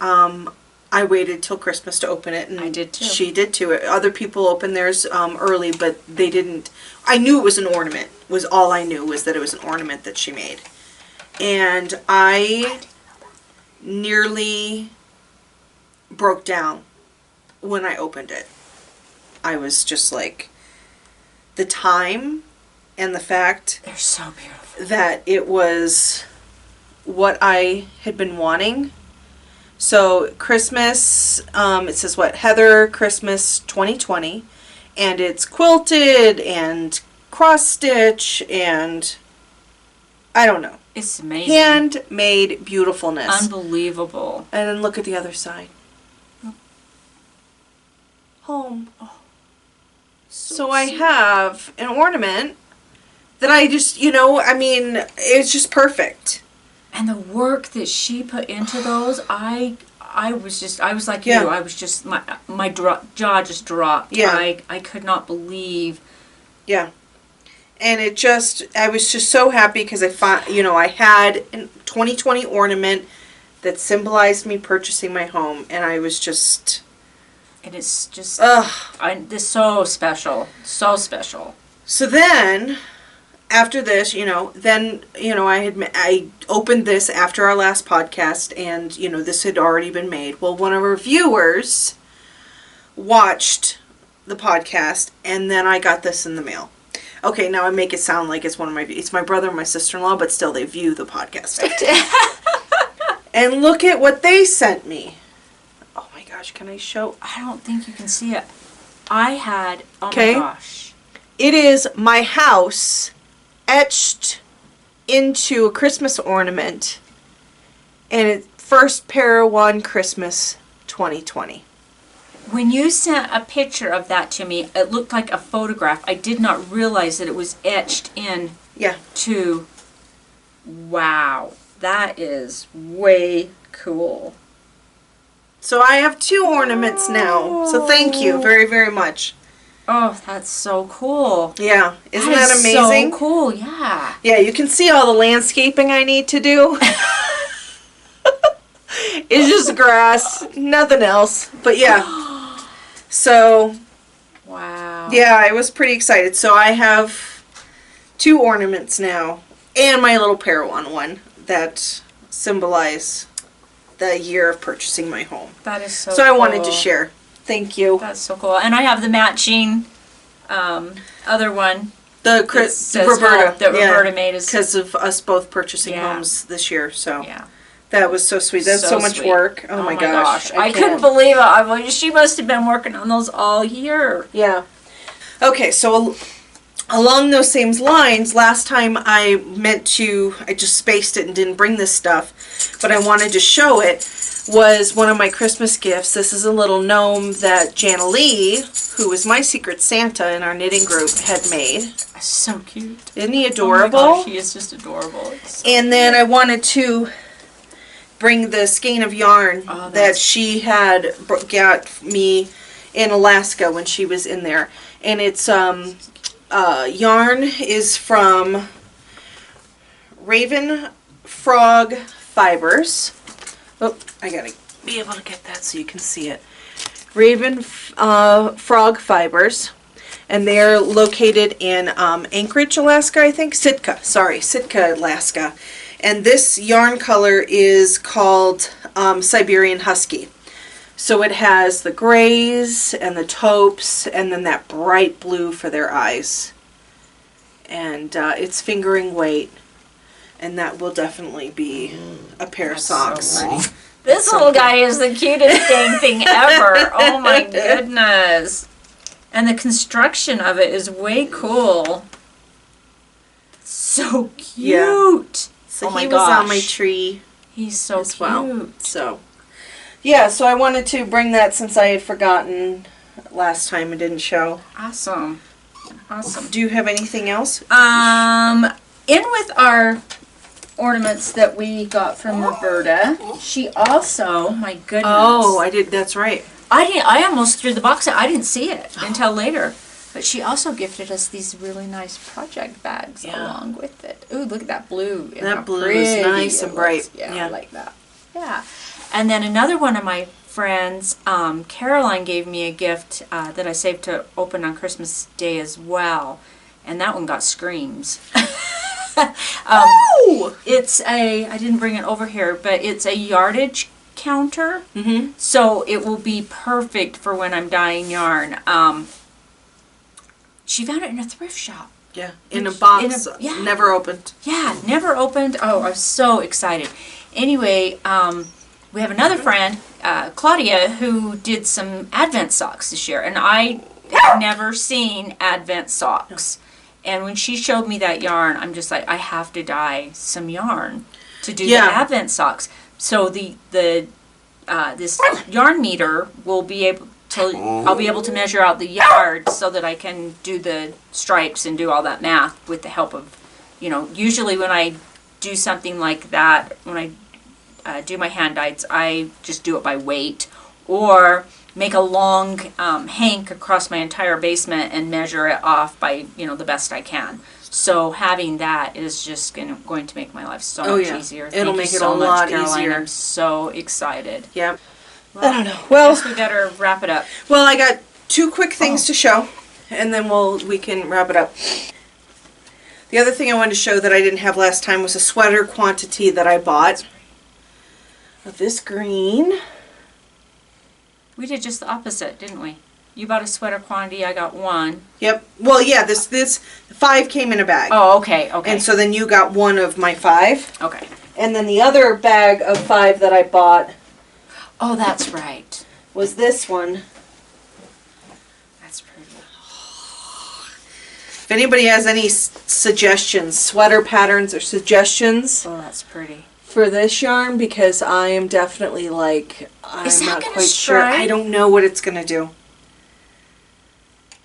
I waited till Christmas to open it. And I did too. She did too. Other people opened theirs early, but they didn't. I knew it was an ornament, was all I knew, was that it was an ornament that she made. And I nearly broke down when I opened it. I was just like, the time and the fact They're so beautiful. that it was what I had been wanting. So Christmas, it says what? Heather Christmas 2020. And it's quilted and cross stitch and I don't know. It's amazing. Handmade beautifulness. Unbelievable. And then look at the other side. Home. Oh. So I have an ornament that I just, it's just perfect. And the work that she put into those, I was like you. I was just, my jaw just dropped. Yeah. I could not believe. Yeah. And I was just so happy because I had a 2020 ornament that symbolized me purchasing my home. And I was just... And it's just, this so special. So special. So then, after this, I opened this after our last podcast, and, this had already been made. Well, one of our viewers watched the podcast, and then I got this in the mail. Okay, now I make it sound like it's my brother and my sister-in-law, but still they view the podcast. And look at what they sent me. Oh my gosh, can I show? I don't think you can see it. I had, oh Okay. my gosh. It is my house etched into a Christmas ornament, and it's first Parowan Christmas 2020. When you sent a picture of that to me, it looked like a photograph. I did not realize that it was etched in Yeah. to, wow. That is way cool. So I have 2 ornaments now. So thank you very, very much. Oh, that's so cool. Yeah, isn't That that is amazing? so cool, yeah. Yeah, you can see all the landscaping I need to do. It's just grass, nothing else. But yeah. So, Wow. yeah, I was pretty excited. So I have 2 ornaments now. And my little Parowan one that symbolize the year of purchasing my home. That is so So cool. I wanted to share. Thank you. That's so cool. And I have the matching other one. The That says Roberta. hope that Roberta made us. Because of us both purchasing Yeah. homes this year. So Yeah. that was so sweet. That's so much sweet. work. Oh, my gosh. I couldn't believe it. I mean, she must have been working on those all year. Yeah. Okay, so along those same lines, last time I just spaced it and didn't bring this stuff, but I wanted to show it, was one of my Christmas gifts. This is a little gnome that Jana Lee, who was my secret Santa in our knitting group, had made. So cute. Isn't he adorable? Oh my gosh, he is just adorable. It's so And then I wanted to bring the skein of yarn that she had got me in Alaska when she was in there. And it's yarn is from Raven Frog Fibers. Oh, I gotta be able to get that so you can see it. Raven Frog Fibers. And they're located in Anchorage, Alaska, I think. Sitka, Alaska. And this yarn color is called Siberian Husky. So it has the grays and the taupes and then that bright blue for their eyes. And it's fingering weight. And that will definitely be a pair of socks. So pretty. This little guy is the cutest dang thing ever. Oh my goodness. And the construction of it is way cool. So cute. Yeah. So oh my he was on my gosh. tree. He's so as cute. well. So, yeah, so I wanted to bring that since I had forgotten last time it didn't show. Awesome. Awesome. Do you have anything else? In with our ornaments that we got from Roberta, she also, my goodness. Oh, I did. That's right. I almost threw the box out. I didn't see it until later. But she also gifted us these really nice project bags along with it. Ooh, look at that blue. And That blue is nice and bright. Yeah, I like that. Yeah. And then another one of my friends, Caroline, gave me a gift that I saved to open on Christmas Day as well. And that one got screams. It's I didn't bring it over here, but it's a yardage counter. Mm-hmm. So it will be perfect for when I'm dyeing yarn. She found it in a thrift shop. Yeah, in a box, yeah. never opened. Yeah, never opened. Oh, I was so excited. Anyway, we have another friend, Claudia, who did some Advent socks this year, and I have never seen Advent socks. And when she showed me that yarn, I'm just like, I have to dye some yarn to do the Advent socks. So this yarn meter will be able to, I'll be able to measure out the yard so that I can do the stripes and do all that math with the help of, usually when I do something like that, when I do my hand dyes, I just do it by weight or make a long hank across my entire basement and measure it off by, the best I can. So having that is just going to make my life so much easier. It'll make it a lot easier. I'm so excited. Yep. Well, I don't know. Well, I guess we better wrap it up. Well, I got 2 quick things to show, and then we can wrap it up. The other thing I wanted to show that I didn't have last time was a sweater quantity that I bought of this green. We did just the opposite, didn't we? You bought a sweater quantity, I got 1. Yep. Well, yeah, this 5 came in a bag. Oh, okay. And so then you got 1 of my 5. Okay. And then the other bag of 5 that I bought. Oh, that's right. Was this one. That's pretty. If anybody has any suggestions, sweater patterns or suggestions. Oh, that's pretty. For this yarn, because I am definitely I'm not quite sure. I don't know what it's going to do.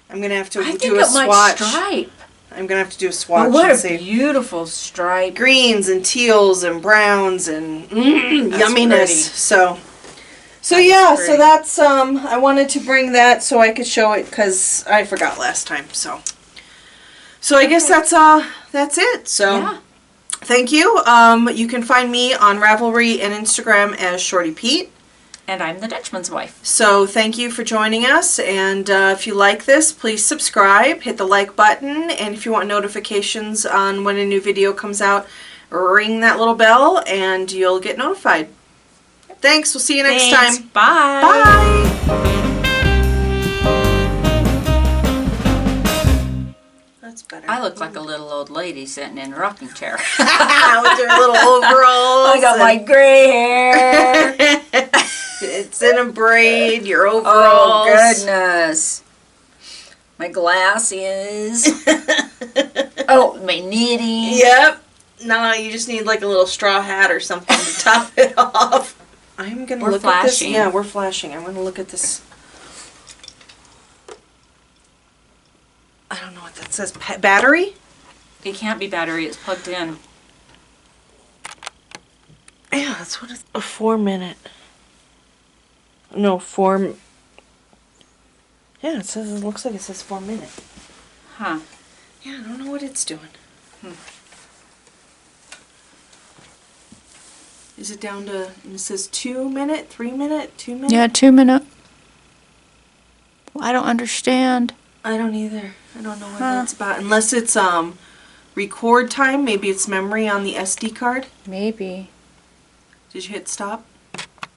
I'm going to have to do a swatch. Might stripe. I'm gonna have to do a swatch Oh, what and a see. beautiful stripe. Greens and teals and browns and That's yumminess. pretty. So That is yeah, pretty. so that's I wanted to bring that so I could show it because I forgot last time. So I guess that's it. So Yeah. thank you. You can find me on Ravelry and Instagram as ShortyPeet. And I'm the Dutchman's wife. So thank you for joining us, and if you like this, please subscribe, hit the like button, and if you want notifications on when a new video comes out, ring that little bell and you'll get notified. Thanks, we'll see you next Thanks. time. Bye. Bye! That's better. I look like a little old lady sitting in a rocking chair. With your little overalls. I got my gray hair. It's in a braid, your Oh, overalls. goodness. My glasses. Oh, my knitting. Yep. No, you just need like a little straw hat or something to top it off. I'm gonna We're look at this. flashing. Yeah, we're flashing. I'm gonna look at this. I don't know what that says. Battery? It can't be battery. It's plugged in. Yeah, that's what it's. A 4-minute. No, 4. Yeah, it says. It looks like it says 4-minute. Huh. Yeah, I don't know what it's doing. Is it down to? It says 2-minute, 3-minute, 2-minute. Yeah, 2-minute. I don't understand. I don't either. I don't know what that's about. Unless it's record time. Maybe it's memory on the SD card. Maybe. Did you hit stop?